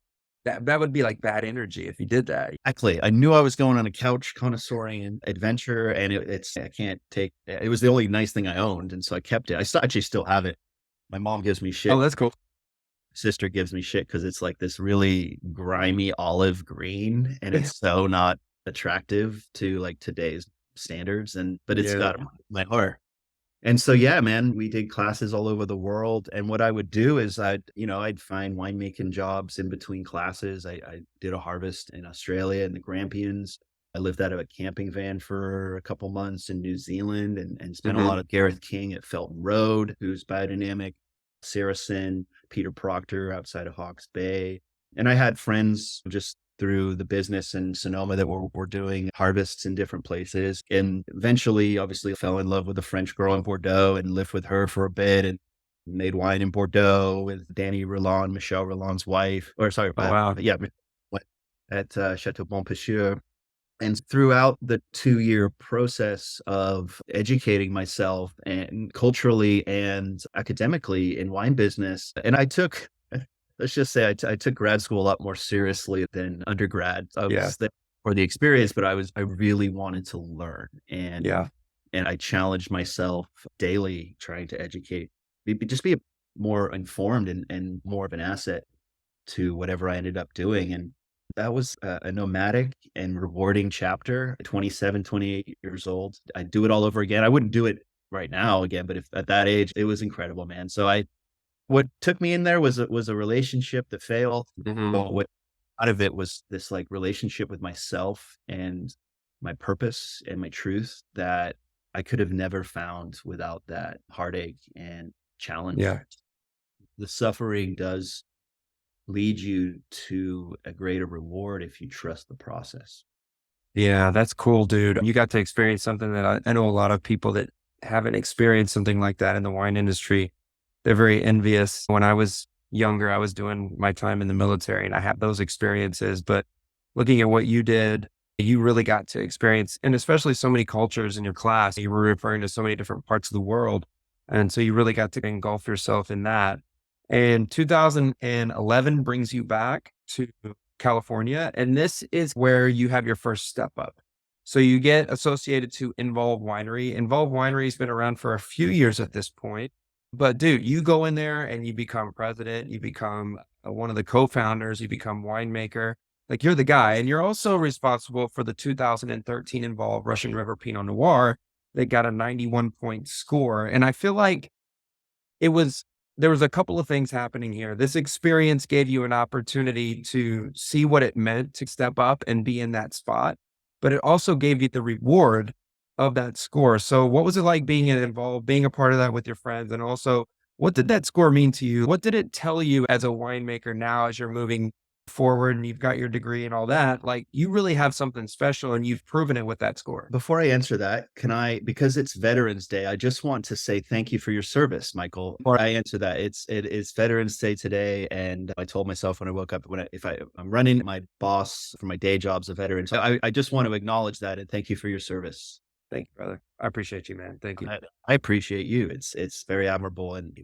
That would be like bad energy if you did that. Exactly. I knew I was going on a couch connoisseuring adventure, and it was the only nice thing I owned. And so I kept it. I actually still have it. My mom gives me shit. Oh, that's cool. Sister gives me shit because it's like this really grimy olive green, and it's so not attractive to like today's standards, but it's got my heart. And so, yeah, man, we did classes all over the world. And what I would do is I'd find winemaking jobs in between classes. I did a harvest in Australia in the Grampians. I lived out of a camping van for a couple months in New Zealand and spent a lot of Gareth King at Felton Road, who's biodynamic, Saracen, Peter Proctor outside of Hawke's Bay. And I had friends just through the business in Sonoma that were doing harvests in different places. And eventually, obviously, fell in love with a French girl in Bordeaux and lived with her for a bit and made wine in Bordeaux with Danny Roland, Michel Roland's wife. At Chateau Bon Pêcheur. And throughout the 2-year process of educating myself and culturally and academically in wine business, and I took, let's just say I took grad school a lot more seriously than undergrad. I Yeah. was there for the experience, but I really wanted to learn. Yeah. And I challenged myself daily trying to educate, just be more informed and more of an asset to whatever I ended up doing. And that was a nomadic and rewarding chapter. 27, 28 years old. I'd do it all over again. I wouldn't do it right now again, but if at that age, it was incredible, man. So what took me in there was a relationship that failed. Hmm. But what out of it was this like relationship with myself and my purpose and my truth that I could have never found without that heartache and challenge. Yeah. The suffering does lead you to a greater reward if you trust the process. Yeah. That's cool, dude. You got to experience something that I know a lot of people that haven't experienced something like that in the wine industry. They're very envious. When I was younger, I was doing my time in the military and I had those experiences. But looking at what you did, you really got to experience, and especially so many cultures in your class. You were referring to so many different parts of the world. And so you really got to engulf yourself in that. And 2011 brings you back to California. And this is where you have your first step up. So you get associated to Envolve Winery. Envolve Winery has been around for a few years at this point. But dude, you go in there and you become president, you become one of the co-founders, you become winemaker. Like you're the guy. And you're also responsible for the 2013 Envolve Russian River Pinot Noir that got a 91 point score. And I feel like it was there was a couple of things happening here. This experience gave you an opportunity to see what it meant to step up and be in that spot, but it also gave you the reward of that score. So what was it like being involved, being a part of that with your friends? And also, what did that score mean to you? What did it tell you as a winemaker now as you're moving forward and you've got your degree and all that? Like you really have something special and you've proven it with that score. Before I answer that, can I, because it's Veterans Day, I just want to say thank you for your service, Michael. Before I answer that, it is Veterans Day today, and I told myself when I woke up, I'm running, my boss for my day job's a veteran, so I just want to acknowledge that and thank you for your service. Thank you, brother. I appreciate you, man. Thank you. I appreciate you. It's very admirable, and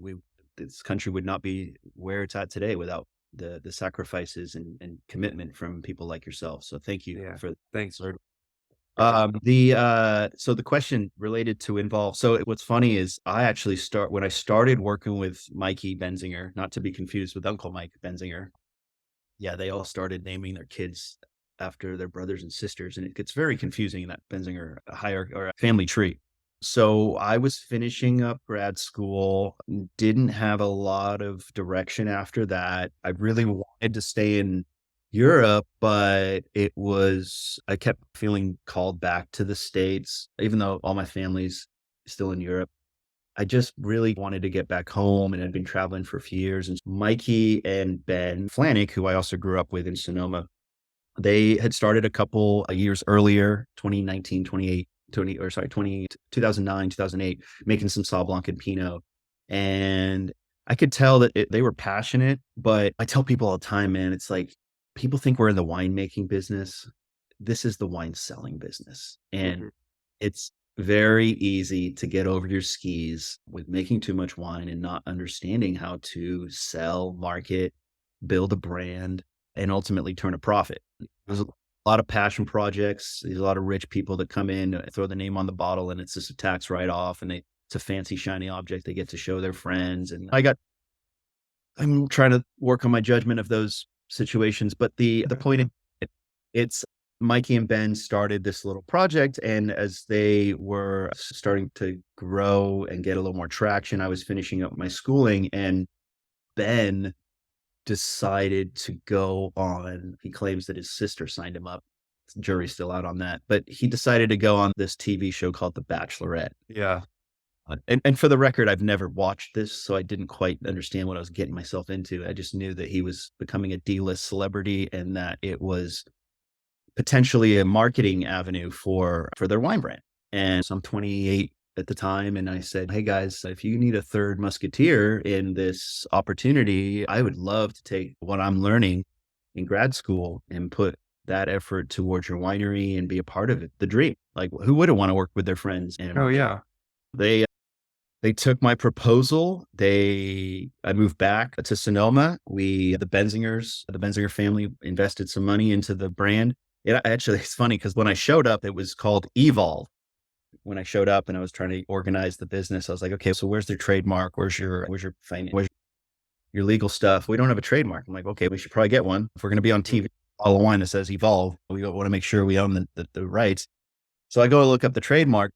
this country would not be where it's at today without the sacrifices and commitment from people like yourself. So thank you Yeah. for Thanks. for so the question related to Involve. So what's funny is I actually when I started working with Mikey Benzinger, not to be confused with Uncle Mike Benzinger. Yeah, they all started naming their kids after their brothers and sisters, and it gets very confusing in that Benzinger hierarchy or family tree. So I was finishing up grad school, didn't have a lot of direction after that. I really wanted to stay in Europe, but I kept feeling called back to the States, even though all my family's still in Europe. I just really wanted to get back home and I'd been traveling for a few years. And Mikey and Ben Flanick, who I also grew up with in Sonoma, they had started a couple of years earlier, 2019, 28, 20, or sorry, 20, 2009, 2008, making some Sauv Blanc and Pinot. And I could tell that they were passionate, but I tell people all the time, man, it's like people think we're in the winemaking business. This is the wine selling business. And Mhm. it's very easy to get over your skis with making too much wine and not understanding how to sell, market, build a brand, and ultimately turn a profit. There's a lot of passion projects. There's a lot of rich people that come in, throw the name on the bottle, and it's just a tax write off, and it's a fancy shiny object they get to show their friends. And I'm trying to work on my judgment of those situations, but the point of it's Mikey and Ben started this little project, and as they were starting to grow and get a little more traction, I was finishing up my schooling, and Ben decided to go on. He claims that his sister signed him up. Jury's still out on that, but he decided to go on this TV show called The Bachelorette. Yeah. And for the record, I've never watched this, so I didn't quite understand what I was getting myself into. I just knew that he was becoming a D-list celebrity and that it was potentially a marketing avenue for their wine brand. And so I'm 28 at the time, and I said, "Hey guys, if you need a third musketeer in this opportunity, I would love to take what I'm learning in grad school and put that effort towards your winery and be a part of it. The dream. Like, who wouldn't want to work with their friends? And Oh yeah. they they took my proposal. I moved back to Sonoma. The Benzinger family invested some money into the brand. It's funny because when I showed up, it was called Evolve. When I showed up and I was trying to organize the business, I was like, okay, so where's their trademark? Where's your finance? Where's your legal stuff? We don't have a trademark. I'm like, okay, we should probably get one. If we're going to be on TV, all the wine that says Evolve, we want to make sure we own the rights. So I go look up the trademark,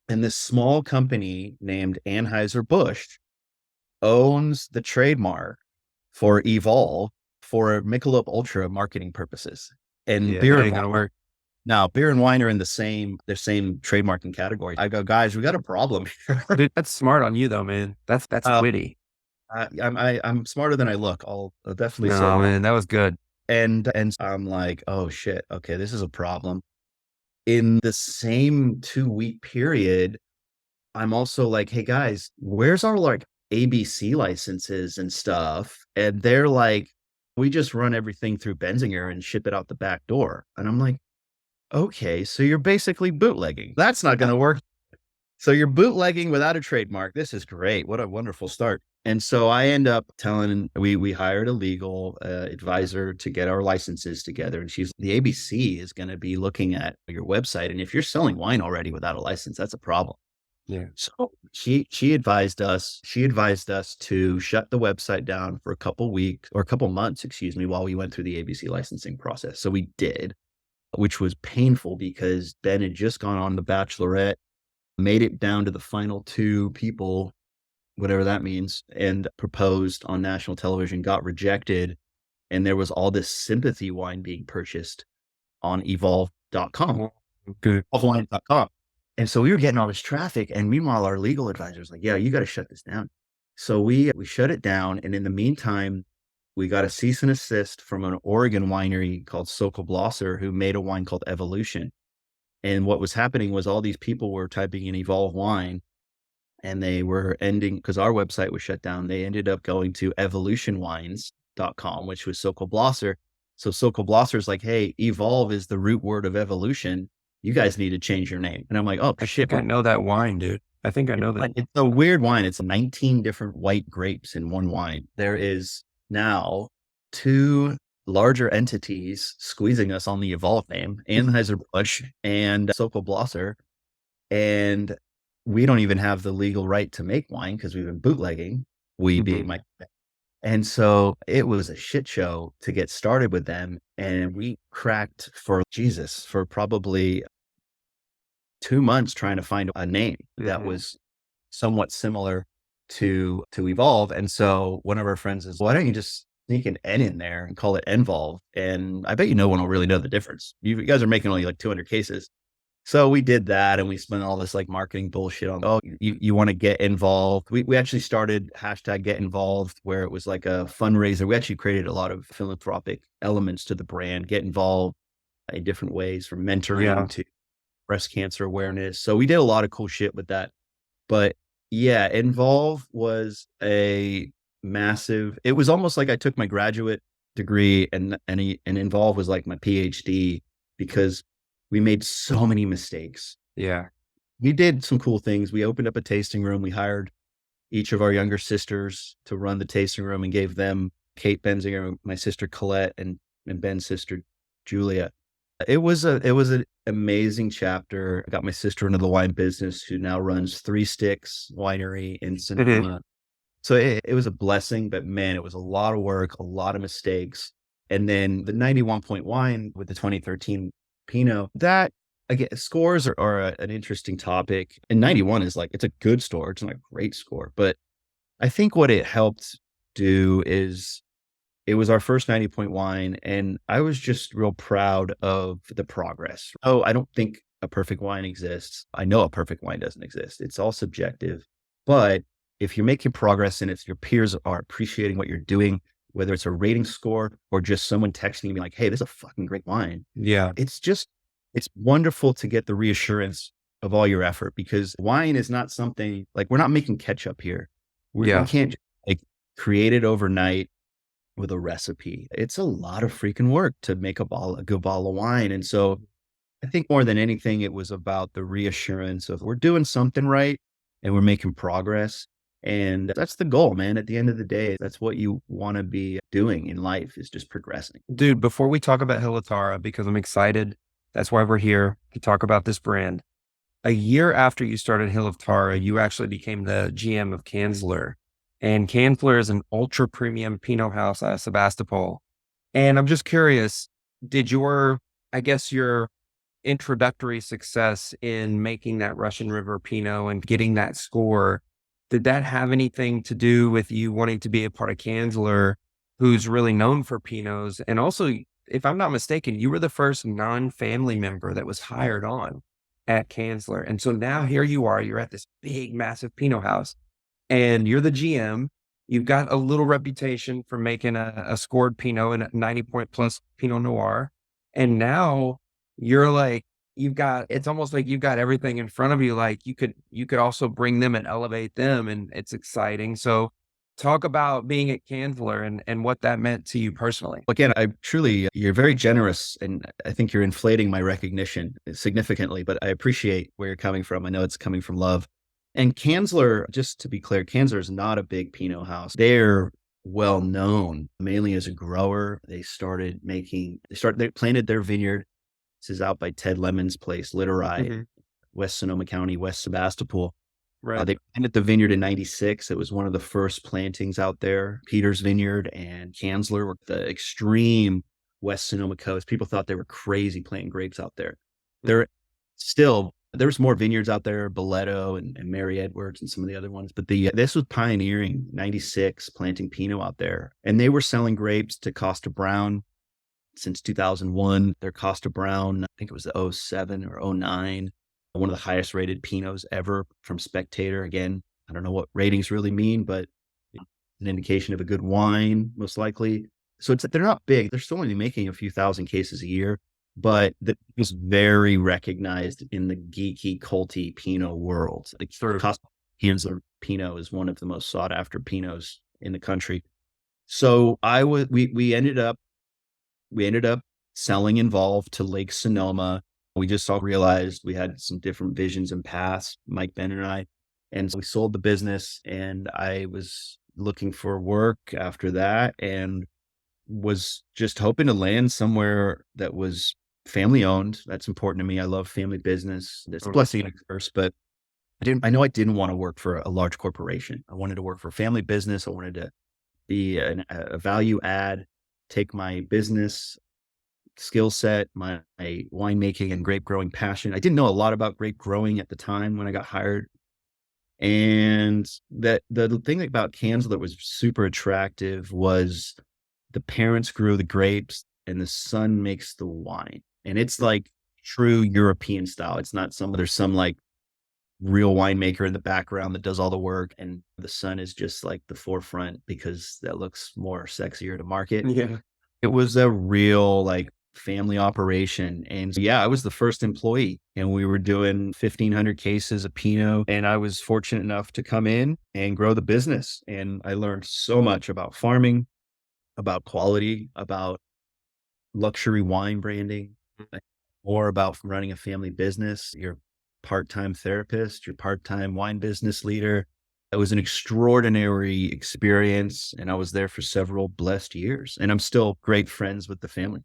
and this small company named Anheuser-Busch owns the trademark for Evolve for Michelob Ultra marketing purposes. And Yeah, that ain't gonna work. now, beer and wine are in the same trademarking category. I go, guys, we got a problem here. Dude, that's smart on you though, man. That's witty. I'm smarter than I look. I'll definitely say No, that. man, that was good. And I'm like, oh shit, okay, this is a problem. In the same 2-week period, I'm also like, hey guys, where's our like ABC licenses and stuff? And they're like, we just run everything through Benzinger and ship it out the back door. And I'm like, okay, so you're basically bootlegging. That's not going to work. So you're bootlegging without a trademark. This is great. What a wonderful start. And so I end up telling, we hired a legal advisor to get our licenses together. And the ABC is going to be looking at your website. And if you're selling wine already without a license, that's a problem. Yeah. So she advised us to shut the website down for a couple months, while we went through the ABC licensing process. So we did, which was painful because Ben had just gone on The Bachelorette, made it down to the final 2 people, whatever that means, and proposed on national television, got rejected. And there was all this sympathy wine being purchased on evolve.com, Good. evolvewine.com. And so we were getting all this traffic. And meanwhile, our legal advisor was like, yeah, you got to shut this down. So we shut it down. And in the meantime, we got a cease and desist from an Oregon winery called Sokolblosser, who made a wine called Evolution. And what was happening was all these people were typing in Evolve wine, and they were ending, because our website was shut down, they ended up going to evolutionwines.com, which was Sokolblosser. So Sokolblosser's like, hey, Evolve is the root word of evolution. You guys need to change your name. And I'm like, oh, shit. I know that wine, dude. I think I know that. It's a weird wine. It's 19 different white grapes in one wine. There is now 2 larger entities squeezing us on the Evolve name, Anheuser-Busch and Sokolblosser. And we don't even have the legal right to make wine because we've been bootlegging, being my. And so it was a shit show to get started with them. And we cracked for probably 2 months trying to find a name that was somewhat similar to Evolve. And so one of our friends is, why don't you just sneak an N in there and call it Envolve? And I bet no one will really know the difference. You guys are making only like 200 cases. So we did that, and we spent all this like marketing bullshit on, oh, you want to get involved. We actually started #GetInvolved, where it was like a fundraiser. We actually created a lot of philanthropic elements to the brand, get involved in different ways, from mentoring to breast cancer awareness. So we did a lot of cool shit with that. But yeah, Envolve was it was almost like I took my graduate degree and Envolve was like my PhD, because we made so many mistakes. Yeah. We did some cool things. We opened up a tasting room. We hired each of our younger sisters to run the tasting room and gave them Kate Benzinger, my sister Colette, and Ben's sister Julia. It was an amazing chapter. I got my sister into the wine business, who now runs 3 Sticks Winery in Sonoma. So it was a blessing, but man, it was a lot of work, a lot of mistakes. And then the 91 point wine with the 2013 Pinot, that again, scores are an interesting topic. And 91 is like, it's a good score. It's not a great score, but I think what it helped do is it was our first 90 point wine. And I was just real proud of the progress. Oh, I don't think a perfect wine exists. I know a perfect wine doesn't exist. It's all subjective. But if you're making progress and if your peers are appreciating what you're doing, whether it's a rating score or just someone texting you like, hey, this is a fucking great wine. Yeah. It's wonderful to get the reassurance of all your effort, because wine is not something like, we're not making ketchup here. We can't like create it overnight. with a recipe. It's a lot of freaking work to make a good bottle of wine. And so I think more than anything, it was about the reassurance of we're doing something right and we're making progress. And that's the goal, man. At the end of the day, that's what you want to be doing in life is just progressing. Dude, before we talk about Hill of Tara, because I'm excited, that's why we're here to talk about this brand. A year after you started Hill of Tara, you actually became the GM of Kanzler. And Kanzler is an ultra premium Pinot house out of Sebastopol. And I'm just curious, did I guess your introductory success in making that Russian River Pinot and getting that score, did that have anything to do with you wanting to be a part of Kanzler, who's really known for Pinots? And also, if I'm not mistaken, you were the first non-family member that was hired on at Kanzler. And so now here you are, you're at this big, massive Pinot house and you're the GM. You've got a little reputation for making a scored Pinot and a 90-point plus Pinot Noir. And now you're like, it's almost like you've got everything in front of you. Like you could also bring them and elevate them. And it's exciting. So talk about being at Kanzler and what that meant to you personally. Again, you're very generous, and I think you're inflating my recognition significantly, but I appreciate where you're coming from. I know it's coming from love. And Kanzler, just to be clear, Kanzler is not a big Pinot house. They're well known mainly as a grower. They planted their vineyard. This is out by Ted Lemon's place, Literai, West Sonoma County, West Sebastopol. Right. They planted the vineyard in 96. It was one of the first plantings out there. Peter's Vineyard and Kanzler were the extreme West Sonoma coast. People thought they were crazy planting grapes out there. There's more vineyards out there, Boleto and Mary Edwards and some of the other ones. But this was pioneering, 96, planting Pinot out there. And they were selling grapes to Costa Brown since 2001. Their Costa Brown, I think it was the '07 or '09. One of the highest rated Pinots ever from Spectator. Again, I don't know what ratings really mean, but an indication of a good wine, most likely. So they're not big. They're still only making a few thousand cases a year, but it was very recognized in the geeky, culty Pinot world. The Kanzler Pinot is one of the most sought after Pinots in the country. So we ended up selling Envolve to Lake Sonoma. We just all realized we had some different visions and paths, Mike, Ben, and I. And so we sold the business, and I was looking for work after that and was just hoping to land somewhere that was family owned. That's important to me. I love family business. It's a blessing and a curse, but I know I didn't want to work for a large corporation. I wanted to work for a family business. I wanted to be a value add, take my business skill set, my winemaking and grape growing passion. I didn't know a lot about grape growing at the time when I got hired. And the thing about Kanzler that was super attractive was the parents grew the grapes and the son makes the wine. And it's like true European style. It's not there's some like real winemaker in the background that does all the work. And the son is just like the forefront because that looks more sexier to market. Yeah. It was a real like family operation. And so, I was the first employee and we were doing 1,500 cases of Pinot. And I was fortunate enough to come in and grow the business. And I learned so much about farming, about quality, about luxury wine branding, more about running a family business. You're a part-time therapist, you're part-time wine business leader. It was an extraordinary experience. And I was there for several blessed years. And I'm still great friends with the family.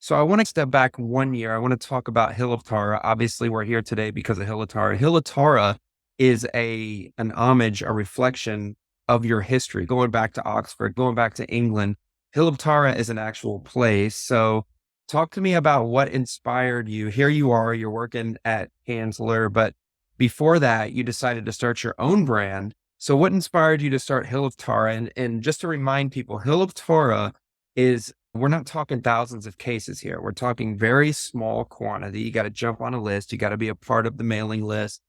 So I want to step back 1 year. I want to talk about Hill of Tara. Obviously, we're here today because of Hill of Tara. Hill of Tara is an homage, a reflection of your history, going back to Oxford, going back to England. Hill of Tara is an actual place. So talk to me about what inspired you. Here you are, you're working at Kanzler, but before that, you decided to start your own brand. So what inspired you to start Hill of Tara? And just to remind people, Hill of Tara we're not talking thousands of cases here. We're talking very small quantity. You got to jump on a list. You got to be a part of the mailing list.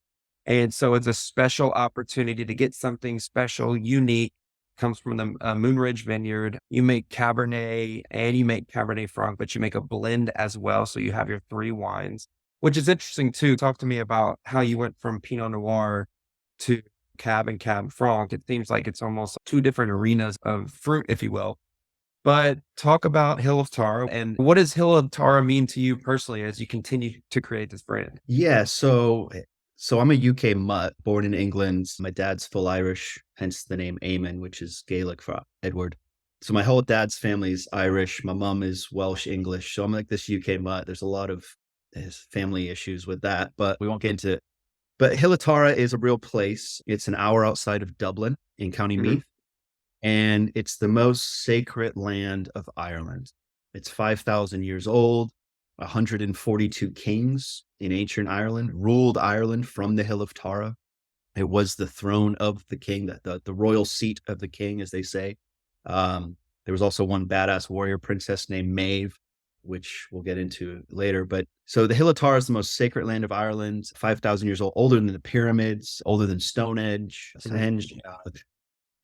And so it's a special opportunity to get something special, unique, comes from the Moonridge Vineyard. You make Cabernet and you make Cabernet Franc, but you make a blend as well. So you have your 3 wines, which is interesting too. Talk to me about how you went from Pinot Noir to Cab and Cab Franc. It seems like it's almost 2 different arenas of fruit, if you will. But talk about Hill of Tara, and what does Hill of Tara mean to you personally as you continue to create this brand? Yeah, so I'm a UK mutt, born in England. My dad's full Irish, hence the name Eamon, which is Gaelic for Edward. So my whole dad's family is Irish. My mom is Welsh English. So I'm like this UK mutt. There's a lot of family issues with that, but we won't get into it. But Hillatara is a real place. It's an hour outside of Dublin in County Mhm. Meath, and it's the most sacred land of Ireland. It's 5,000 years old. 142 kings in ancient Ireland ruled Ireland from the Hill of Tara. It was the throne of the king, the royal seat of the king, as they say. There was also one badass warrior princess named Maeve, which we'll get into later. But so the Hill of Tara is the most sacred land of Ireland, 5,000 years old, older than the pyramids, older than Stonehenge.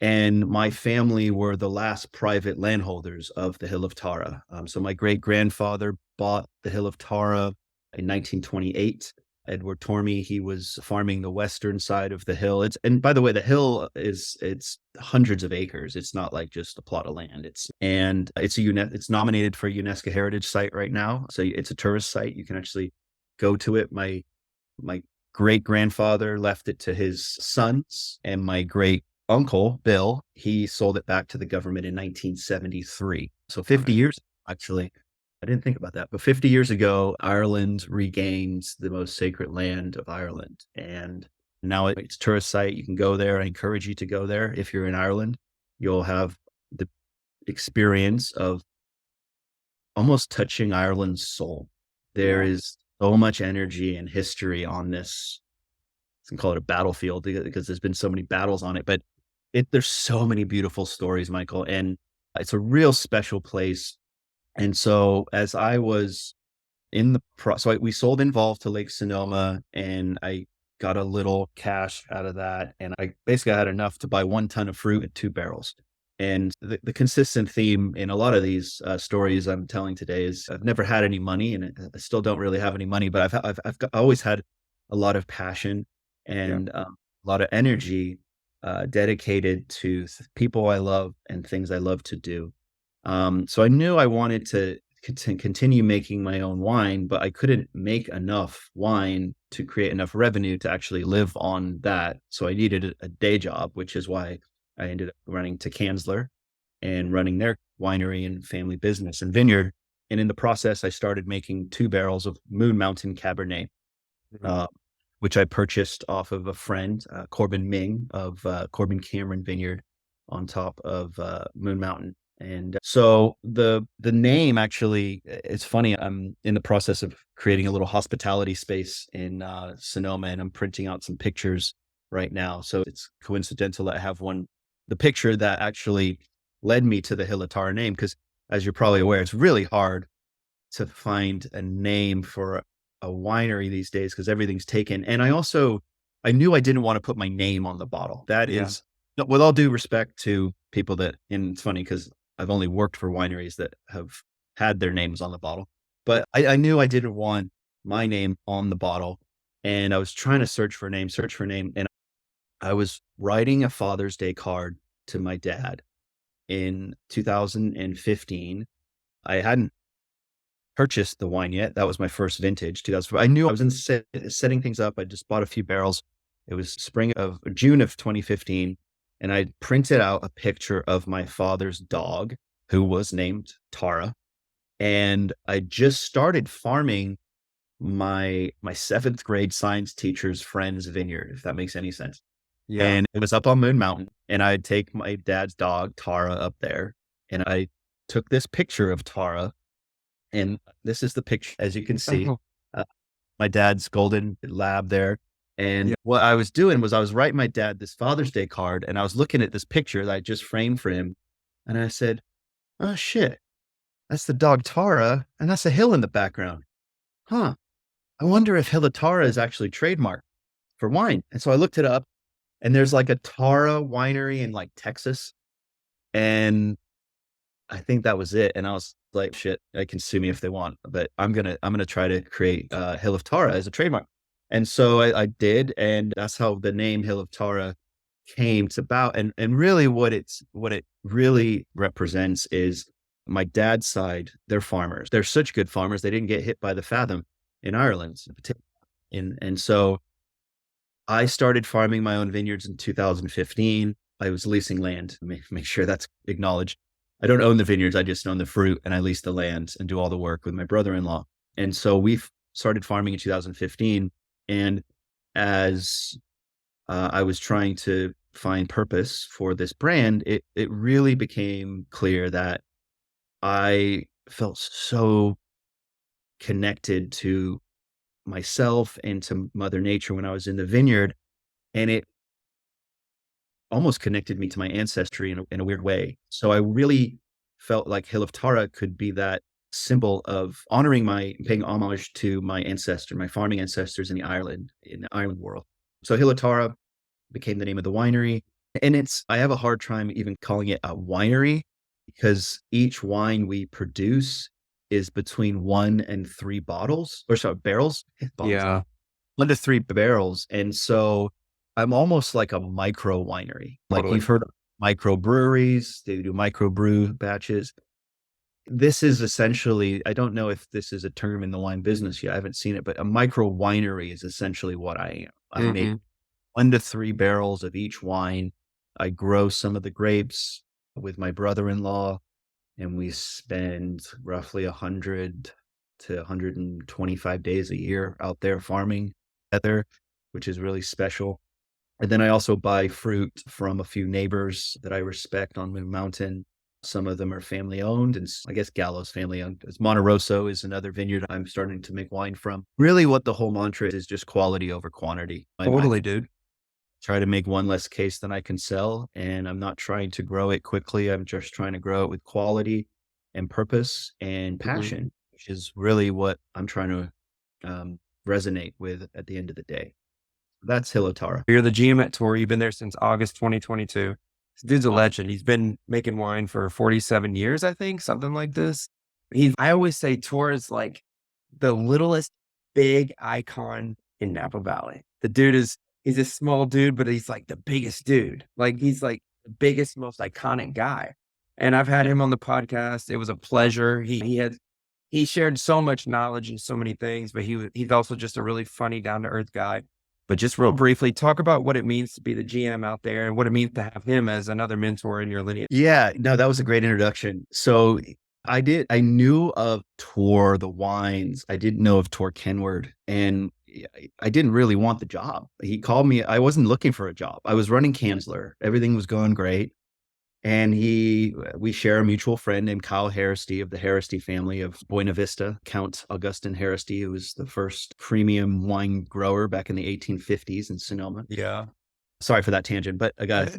And my family were the last private landholders of the Hill of Tara. So my great grandfather bought the Hill of Tara in 1928. Edward Tormey, he was farming the western side of the hill. And by the way, the hill it's hundreds of acres. It's not like just a plot of land. It's nominated for a UNESCO heritage site right now. So it's a tourist site. You can actually go to it. My great grandfather left it to his sons, and my great uncle Bill, he sold it back to the government in 1973. So 50 years, actually. I didn't think about that, but 50 years ago, Ireland regained the most sacred land of Ireland. And now it's a tourist site. You can go there. I encourage you to go there. If you're in Ireland, you'll have the experience of almost touching Ireland's soul. There Yeah. is so much energy and history on this. I can call it a battlefield because there's been so many battles on it, but there's so many beautiful stories, Michael, and it's a real special place. And so as I was we sold Envolve to Lake Sonoma, and I got a little cash out of that. And I basically had enough to buy 1 ton of fruit and 2 barrels. And the consistent theme in a lot of these stories I'm telling today is I've never had any money, and I still don't really have any money, but I've always had a lot of passion Yeah. and a lot of energy dedicated to people I love and things I love to do. So I knew I wanted to continue making my own wine, but I couldn't make enough wine to create enough revenue to actually live on that. So I needed a day job, which is why I ended up running to Kanzler and running their winery and family business and vineyard. And in the process, I started making 2 barrels of Moon Mountain Cabernet, Mhm. uh, which I purchased off of a friend, Corbin Ming of Corbin Cameron Vineyard on top of Moon Mountain. And so the name actually, it's funny. I'm in the process of creating a little hospitality space in Sonoma, and I'm printing out some pictures right now. So it's coincidental that I have the picture that actually led me to the Hillatara name, because as you're probably aware, it's really hard to find a name for a winery these days because everything's taken. And I knew I didn't want to put my name on the bottle. That Yeah. is, no, with all due respect to people and it's funny because I've only worked for wineries that have had their names on the bottle, but I knew I didn't want my name on the bottle. And I was trying to search for a name. And I was writing a Father's Day card to my dad in 2015. I hadn't purchased the wine yet. That was my first vintage, 2004. I knew I was setting things up. I just bought a few barrels. It was June of 2015. And I printed out a picture of my father's dog, who was named Tara. And I just started farming my seventh grade science teacher's friend's vineyard, if that makes any sense. Yeah. And it was up on Moon Mountain. And I'd take my dad's dog, Tara, up there. And I took this picture of Tara, and this is the picture, as you can see, Oh, uh, my dad's golden lab there. And yeah. what I was doing was I was writing my dad this Father's Day card, and I was looking at this picture that I just framed for him. And I said, oh shit, that's the dog Tara. And that's a hill in the background. Huh. I wonder if Hillatara is actually trademarked for wine. And so I looked it up, and there's like a Tara winery in like Texas. And I think that was it. And I was like, shit, they can sue me if they want, but I'm gonna try to create Hill of Tara as a trademark. And so I did, and that's how the name Hill of Tara came to about. And really what it really represents is My dad's side, they're farmers. They're such good farmers. They didn't get hit by the fathom in Ireland. And so I started farming my own vineyards in 2015. I was leasing land. Make sure that's acknowledged. I don't own the vineyards. I just own the fruit, and I lease the land and do all the work with my brother-in-law. And so we started farming in 2015. And as I was trying to find purpose for this brand, it really became clear that I felt so connected to myself and to Mother Nature when I was in the vineyard. And it almost connected me to my ancestry in a weird way. So I really felt like Hill of Tara could be that symbol of honoring paying homage to my ancestor, my farming ancestors in the Ireland world. So Hill of Tara became the name of the winery. And I have a hard time even calling it a winery because each wine we produce is between 1 and 3 bottles, or sorry, barrels, bottles, Yeah. 1 to 3 barrels. And so I'm almost like a micro winery. Like Totally. you've heard of micro breweries, they do micro brew batches. This is essentially, I don't know if this is a term in the wine business yet. I haven't seen it, but a micro winery is essentially what I am. I make Hmm. 1 to 3 barrels of each wine. I grow some of the grapes with my brother-in-law, and we spend roughly 100 to 125 days a year out there farming together, which is really special. And then I also buy fruit from a few neighbors that I respect on Moon Mountain. Some of them are family owned, and I guess Gallo's family owned. Monte Rosso is another vineyard I'm starting to make wine from. Really, what the whole mantra is just quality over quantity. I Totally, dude. try to make one less case than I can sell, and I'm not trying to grow it quickly. I'm just trying to grow it with quality and purpose and Mhm. passion, which is really what I'm trying to resonate with at the end of the day. That's Hilotara. You're the GM at TOR. You've been there since August 2022. This dude's a legend. He's been making wine for 47 years, I think, something like this. I always say TOR is like the littlest big icon in Napa Valley. He's a small dude, but he's like the biggest dude. Like he's like the biggest, most iconic guy. And I've had him on the podcast. It was a pleasure. He shared so much knowledge and so many things, but he's also just a really funny, down to earth guy. But just real briefly, talk about what it means to be the GM out there and what it means to have him as another mentor in your lineage. Yeah, no, that was a great introduction. So I knew of Tor, the wines. I didn't know of Tor Kenward. And I didn't really want the job. He called me. I wasn't looking for a job. I was running Kanzler. Everything was going great. And we share a mutual friend named Kyle Harristy of the Harristy family of Buena Vista, Count Augustin Harristy, who was the first premium wine grower back in the 1850s in Sonoma. Yeah. Sorry for that tangent, but I got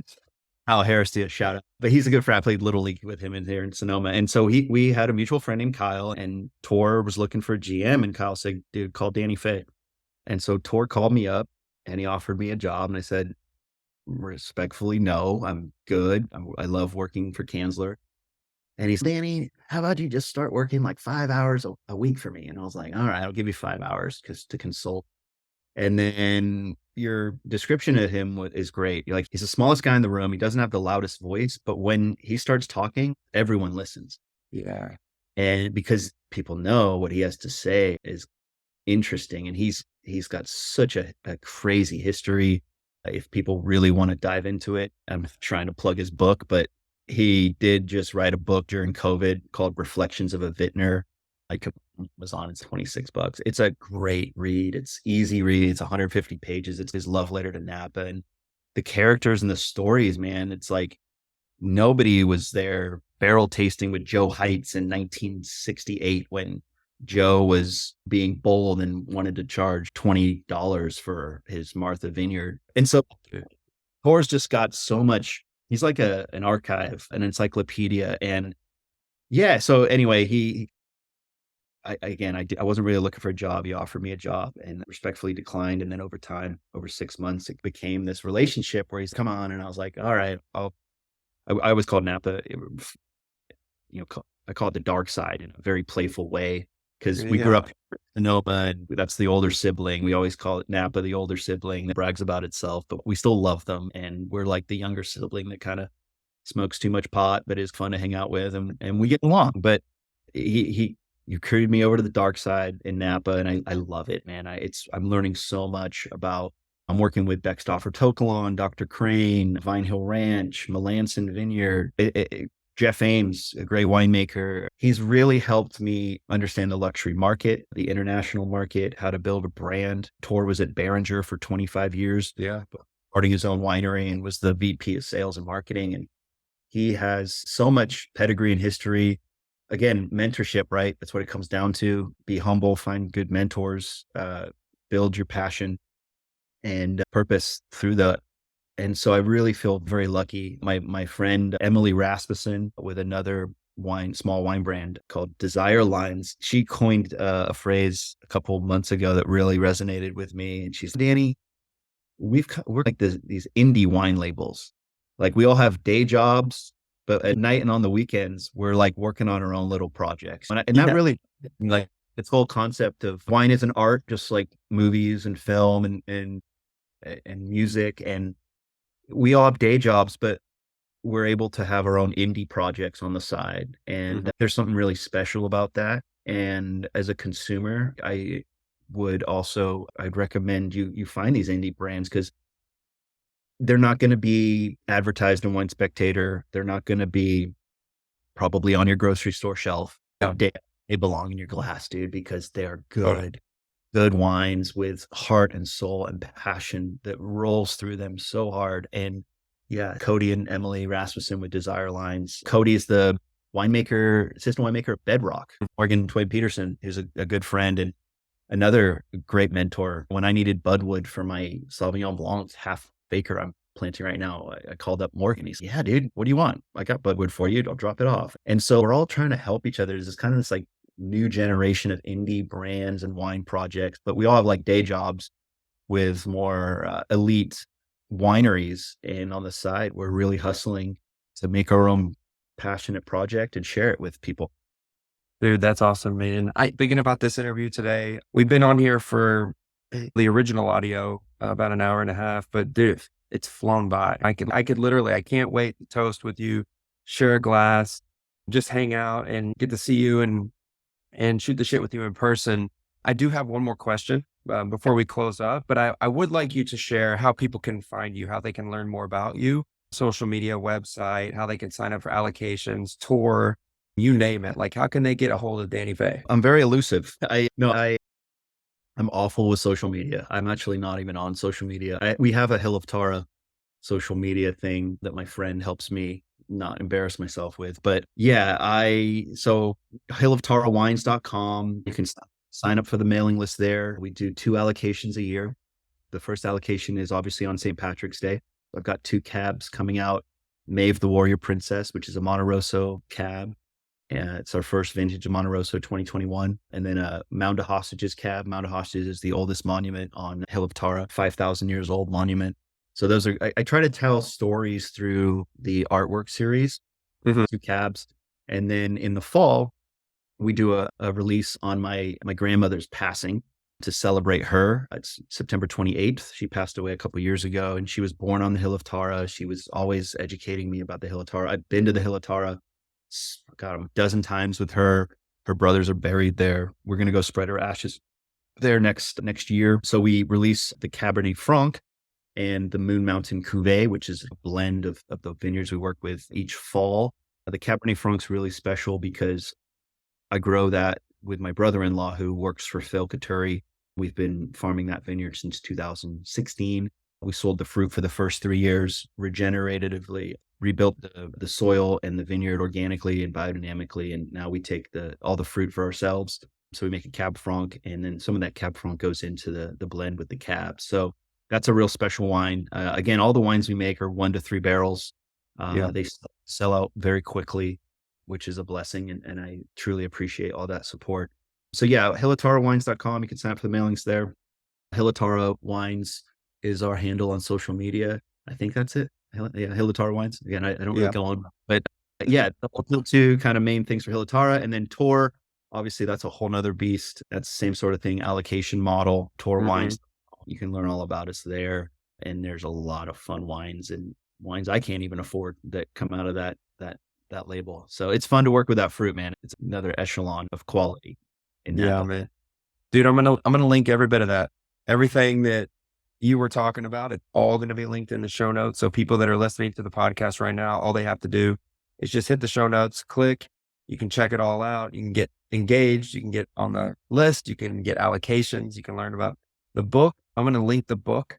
Kyle Harristy a shout out. But he's a good friend. I played Little League with him in there in Sonoma. And so we had a mutual friend named Kyle, and Tor was looking for a GM. And Kyle said, dude, call Danny Fay. And so Tor called me up and he offered me a job. And I said, respectfully, no, I'm good. I love working for Kanzler. And he's, Danny, how about you just start working like 5 hours a week for me? And I was like, all right, I'll give you 5 hours to consult. And then your description of him is great. You're like, he's the smallest guy in the room. He doesn't have the loudest voice, but when he starts talking, everyone listens. Yeah. And because people know what he has to say is interesting. And he's got such a crazy history. If people really want to dive into it, I'm trying to plug his book, but he did just write a book during COVID called Reflections of a Vintner. Like Amazon, it's $26. It's a great read. It's easy read. It's 150 pages. It's his love letter to Napa, and the characters and the stories, man. It's like nobody was there barrel tasting with Joe Heights in 1968 when Joe was being bold and wanted to charge $20 for his Martha Vineyard. And so Tor's just got so much. He's like an archive, an encyclopedia. And yeah, so anyway, I wasn't really looking for a job. He offered me a job and respectfully declined. And then over time, over 6 months, it became this relationship where he's come on. And I was like, all right, I always called Napa, I call it the dark side in a very playful way. Because we grew up in Sonoma, and that's the older sibling. We always call it Napa, the older sibling that brags about itself, but we still love them. And we're like the younger sibling that kind of smokes too much pot, but is fun to hang out with, and we get along. But he you carried me over to the dark side in Napa, and I love it, man. I'm learning so much about. I'm working with Beckstoffer Tokalon, Dr. Crane, Vine Hill Ranch, Melanson Vineyard. Jeff Ames, a great winemaker, he's really helped me understand the luxury market, the international market, how to build a brand. Tor was at Behringer for 25 years, Yeah. starting his own winery, and was the VP of sales and marketing. And he has so much pedigree and history. Again, mentorship, right? That's what it comes down to. Be humble, find good mentors, build your passion and purpose through the. And so I really feel very lucky. My friend Emily Rasmussen, with another small wine brand called Desire Lines, she coined a phrase a couple of months ago that really resonated with me. And she's, Danny, we're like these indie wine labels. Like, we all have day jobs, but at night and on the weekends, we're like working on our own little projects. And that really, like, this whole concept of wine is an art, just like movies and film and music. And we all have day jobs, but we're able to have our own indie projects on the side. And there's something really special about that. And as a consumer, I'd recommend you find these indie brands, because they're not going to be advertised in Wine Spectator. They're not going to be probably on your grocery store shelf. Yeah. They belong in your glass, dude, because they're good wines with heart and soul and passion that rolls through them so hard. And yeah, Cody and Emily Rasmussen with Desire Lines. Cody is the assistant winemaker at Bedrock. Morgan Twain Peterson, who's a good friend and another great mentor. When I needed budwood for my Sauvignon Blanc half acre I'm planting right now, I called up Morgan. He said, yeah, dude, what do you want? I got budwood for you. I'll drop it off. And so we're all trying to help each other. There's kind of this like new generation of indie brands and wine projects, but we all have like day jobs with more elite wineries. And on the side, we're really hustling to make our own passionate project and share it with people. Dude, that's awesome, man. Thinking about this interview today, we've been on here for the original audio about an hour and a half, but dude, it's flown by. I can't wait to toast with you, share a glass, just hang out and get to see you and shoot the shit with you in person. I do have one more question before we close up, but I would like you to share how people can find you, how they can learn more about you, social media, website, how they can sign up for allocations, tour, you name it. Like, how can they get a hold of Danny Fay? I'm very elusive. I'm awful with social media. I'm actually not even on social media. We have a Hill of Tara social media thing that my friend helps me not embarrass myself with. But yeah, so hilloftarawines.com. You can sign up for the mailing list there. We do 2 allocations a year. The first allocation is obviously on St. Patrick's Day. I've got 2 cabs coming out. Maeve the Warrior Princess, which is a Monte Rosso cab. It's our first vintage of Monte Rosso 2021. And then a Mound of Hostages cab. Mound of Hostages is the oldest monument on Hill of Tara, 5,000 years old monument. So those are, I try to tell stories through the artwork series, 2 cabs. And then in the fall, we do a release on my grandmother's passing to celebrate her. It's September 28th. She passed away a couple of years ago, and she was born on the Hill of Tara. She was always educating me about the Hill of Tara. I've been to the Hill of Tara, God, a dozen times with her. Her brothers are buried there. We're going to go spread her ashes there next year. So we release the Cabernet Franc and the Moon Mountain Cuvée, which is a blend of the vineyards we work with each fall. The Cabernet Franc's really special because I grow that with my brother-in-law who works for Phil Katuri. We've been farming that vineyard since 2016. We sold the fruit for the first 3 years, regeneratively rebuilt the soil and the vineyard organically and biodynamically. And now we take all the fruit for ourselves. So we make a Cab Franc, and then some of that Cab Franc goes into the blend with the cab. So that's a real special wine. Again, all the wines we make are 1 to 3 barrels. They sell out very quickly, which is a blessing. And I truly appreciate all that support. So yeah, hilloftarawines.com. You can sign up for the mailings there. Hill of Tara Wines is our handle on social media. I think that's it. Hill of Tara Wines. Again, I don't really go on, but yeah, the 2 kind of main things for Hill of Tara. And then TOR, obviously that's a whole nother beast. That's the same sort of thing. Allocation model, TOR Wines. You can learn all about us there. And there's a lot of fun wines and wines I can't even afford that come out of that label. So it's fun to work with that fruit, man. It's another echelon of quality in Yeah, Napa. man. Dude, I'm gonna link every bit of that. Everything that you were talking about, it's all gonna be linked in the show notes. So people that are listening to the podcast right now, all they have to do is just hit the show notes, click, you can check it all out. You can get engaged, you can get on the list, you can get allocations, you can learn about the book. I'm gonna link the book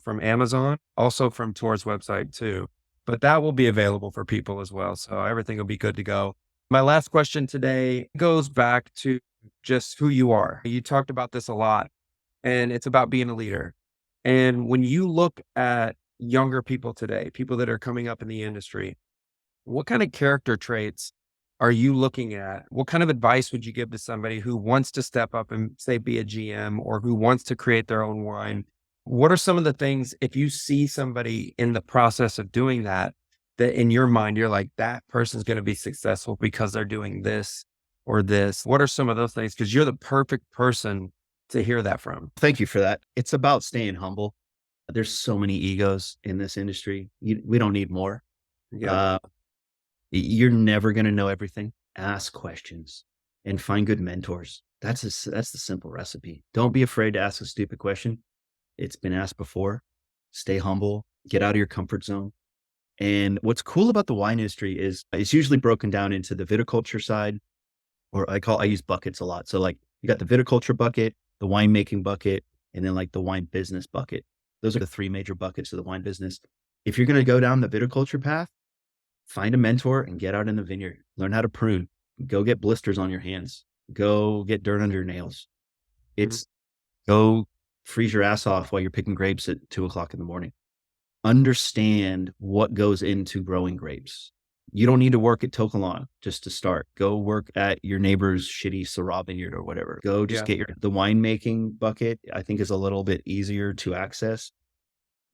from Amazon, also from Tor's website too. But that will be available for people as well. So everything will be good to go. My last question today goes back to just who you are. You talked about this a lot, and it's about being a leader. And when you look at younger people today, people that are coming up in the industry, what kind of character traits are you looking at? What kind of advice would you give to somebody who wants to step up and say be a GM or who wants to create their own wine? What are some of the things, if you see somebody in the process of doing that, that in your mind, you're like, that person's going to be successful because they're doing this or this? What are some of those things? Because you're the perfect person to hear that from. Thank you for that. It's about staying humble. There's so many egos in this industry. We don't need more. Yeah. Uh, you're never going to know everything. Ask questions and find good mentors. That's the simple recipe. Don't be afraid to ask a stupid question. It's been asked before. Stay humble. Get out of your comfort zone. And what's cool about the wine industry is it's usually broken down into the viticulture side, or I use buckets a lot. So like you got the viticulture bucket, the winemaking bucket, and then like the wine business bucket. Those are the three major buckets of the wine business. If you're going to go down the viticulture path, find a mentor and get out in the vineyard. Learn how to prune. Go get blisters on your hands. Go get dirt under your nails. It's go freeze your ass off while you're picking grapes at 2:00 in the morning. Understand what goes into growing grapes. You don't need to work at Tokalon just to start. Go work at your neighbor's shitty Syrah vineyard or whatever. Go just get the winemaking bucket. I think is a little bit easier to access,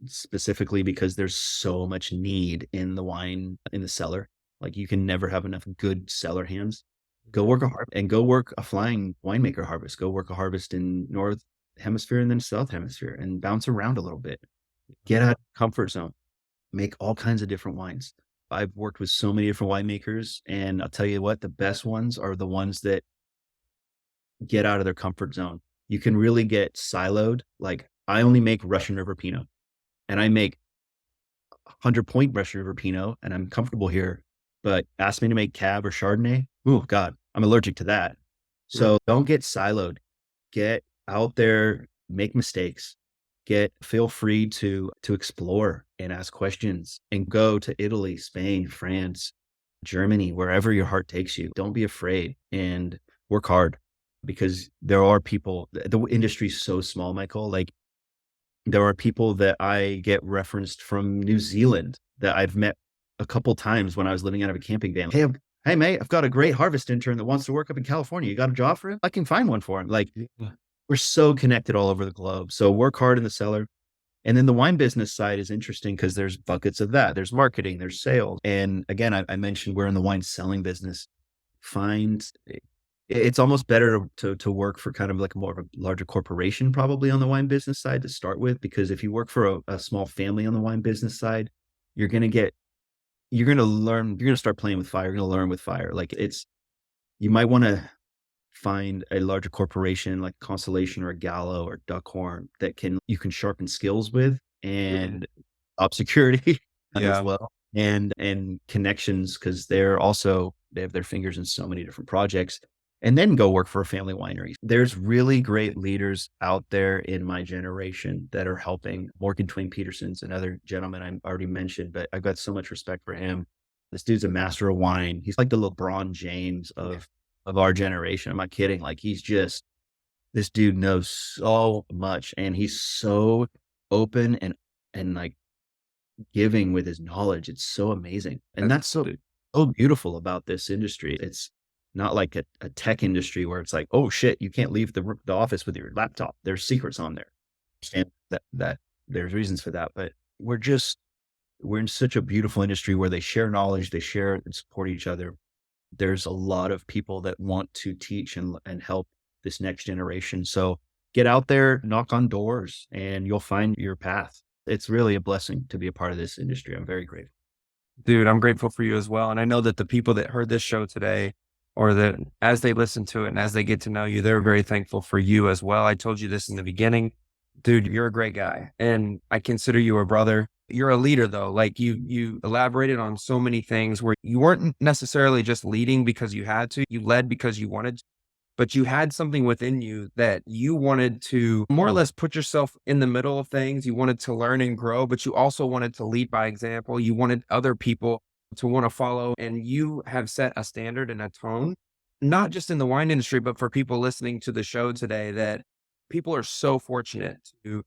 specifically because there's so much need in the wine in the cellar. Like you can never have enough good cellar hands. Go work a harvest and go work a flying winemaker harvest. Go work a harvest in North Hemisphere and then South Hemisphere and bounce around a little bit. Get out of your comfort zone. Make all kinds of different wines. I've worked with so many different winemakers, and I'll tell you what, the best ones are the ones that get out of their comfort zone. You can really get siloed. Like I only make Russian River Pinot, and I make 100-point Russian River Pinot, and I'm comfortable here. But ask me to make Cab or Chardonnay. Oh God, I'm allergic to that. So don't get siloed. Get out there, make mistakes. Feel free to explore and ask questions and go to Italy, Spain, France, Germany, wherever your heart takes you. Don't be afraid and work hard because there are people, the industry is so small, Michael. Like there are people that I get referenced from New Zealand that I've met a couple times when I was living out of a camping van. Hey, mate, I've got a great harvest intern that wants to work up in California. You got a job for him? I can find one for him. Like we're so connected all over the globe. So work hard in the cellar. And then the wine business side is interesting because there's buckets of that. There's marketing, there's sales. And again, I mentioned we're in the wine selling business. It's almost better to work for kind of like more of a larger corporation, probably on the wine business side to start with, because if you work for a small family on the wine business side, you're going to learn, you're going to start playing with fire. You're going to learn with fire. Like you might want to find a larger corporation like Constellation or a Gallo or Duckhorn that you can sharpen skills with and job security as well and connections because they have their fingers in so many different projects, and then go work for a family winery. There's really great leaders out there in my generation that are helping. Morgan Twain Peterson's another gentleman I already mentioned, but I've got so much respect for him. This dude's a master of wine. He's like the LeBron James of our generation. I'm not kidding. Like this dude knows so much and he's so open and like giving with his knowledge. It's so amazing. And that's so beautiful about this industry. It's not like a tech industry where it's like, oh shit, you can't leave the office with your laptop. There's secrets on there. And that there's reasons for that, but we're in such a beautiful industry where they share knowledge, they share and support each other. There's a lot of people that want to teach and help this next generation. So get out there, knock on doors, and you'll find your path. It's really a blessing to be a part of this industry. I'm very grateful. Dude, I'm grateful for you as well. And I know that the people that heard this show today, or that as they listen to it and as they get to know you, they're very thankful for you as well. I told you this in the beginning. Dude, you're a great guy. And I consider you a brother. You're a leader though. Like you elaborated on so many things where you weren't necessarily just leading because you had to. You led because you wanted to, but you had something within you that you wanted to more or less put yourself in the middle of things. You wanted to learn and grow, but you also wanted to lead by example. You wanted other people to want to follow, and you have set a standard and a tone, not just in the wine industry, but for people listening to the show today, that people are so fortunate to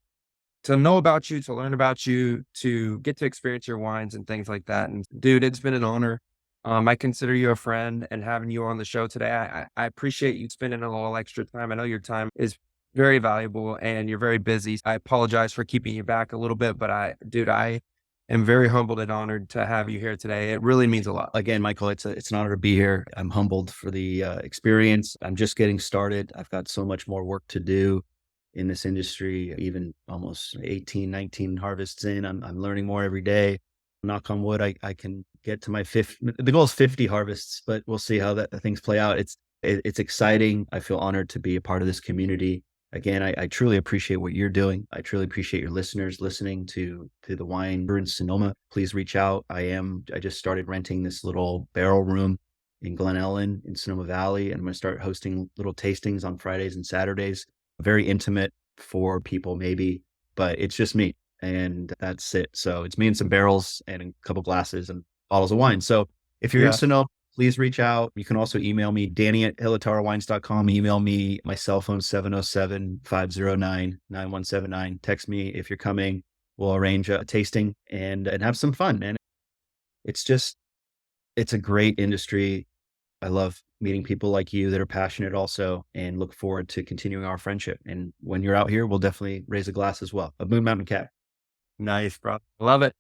know about you, to learn about you, to get to experience your wines and things like that. And dude, it's been an honor. I consider you a friend, and having you on the show today, I appreciate you spending a little extra time. I know your time is very valuable and you're very busy. I apologize for keeping you back a little bit, but dude, I am very humbled and honored to have you here today. It really means a lot. Again, Michael, it's an honor to be here. I'm humbled for the experience. I'm just getting started. I've got so much more work to do in this industry, even almost 18, 19 harvests in. I'm learning more every day. Knock on wood, I can get to my fifth. The goal is 50 harvests, but we'll see how that things play out. It's exciting. I feel honored to be a part of this community. Again, I truly appreciate what you're doing. I truly appreciate your listeners listening to the wine in Sonoma. Please reach out. I just started renting this little barrel room in Glen Ellen in Sonoma Valley, and I'm going to start hosting little tastings on Fridays and Saturdays. Very intimate for people maybe, but it's just me. And that's it. So it's me and some barrels and a couple glasses and bottles of wine. So if you're in Sonoma, please reach out. You can also email me, Danny@hilatarwines.com. Email me, my cell phone, 707-509-9179. Text me if you're coming. We'll arrange a tasting and have some fun, man. It's a great industry. I love meeting people like you that are passionate also, and look forward to continuing our friendship. And when you're out here, we'll definitely raise a glass as well. A Moon Mountain Cab. Nice, bro. Love it.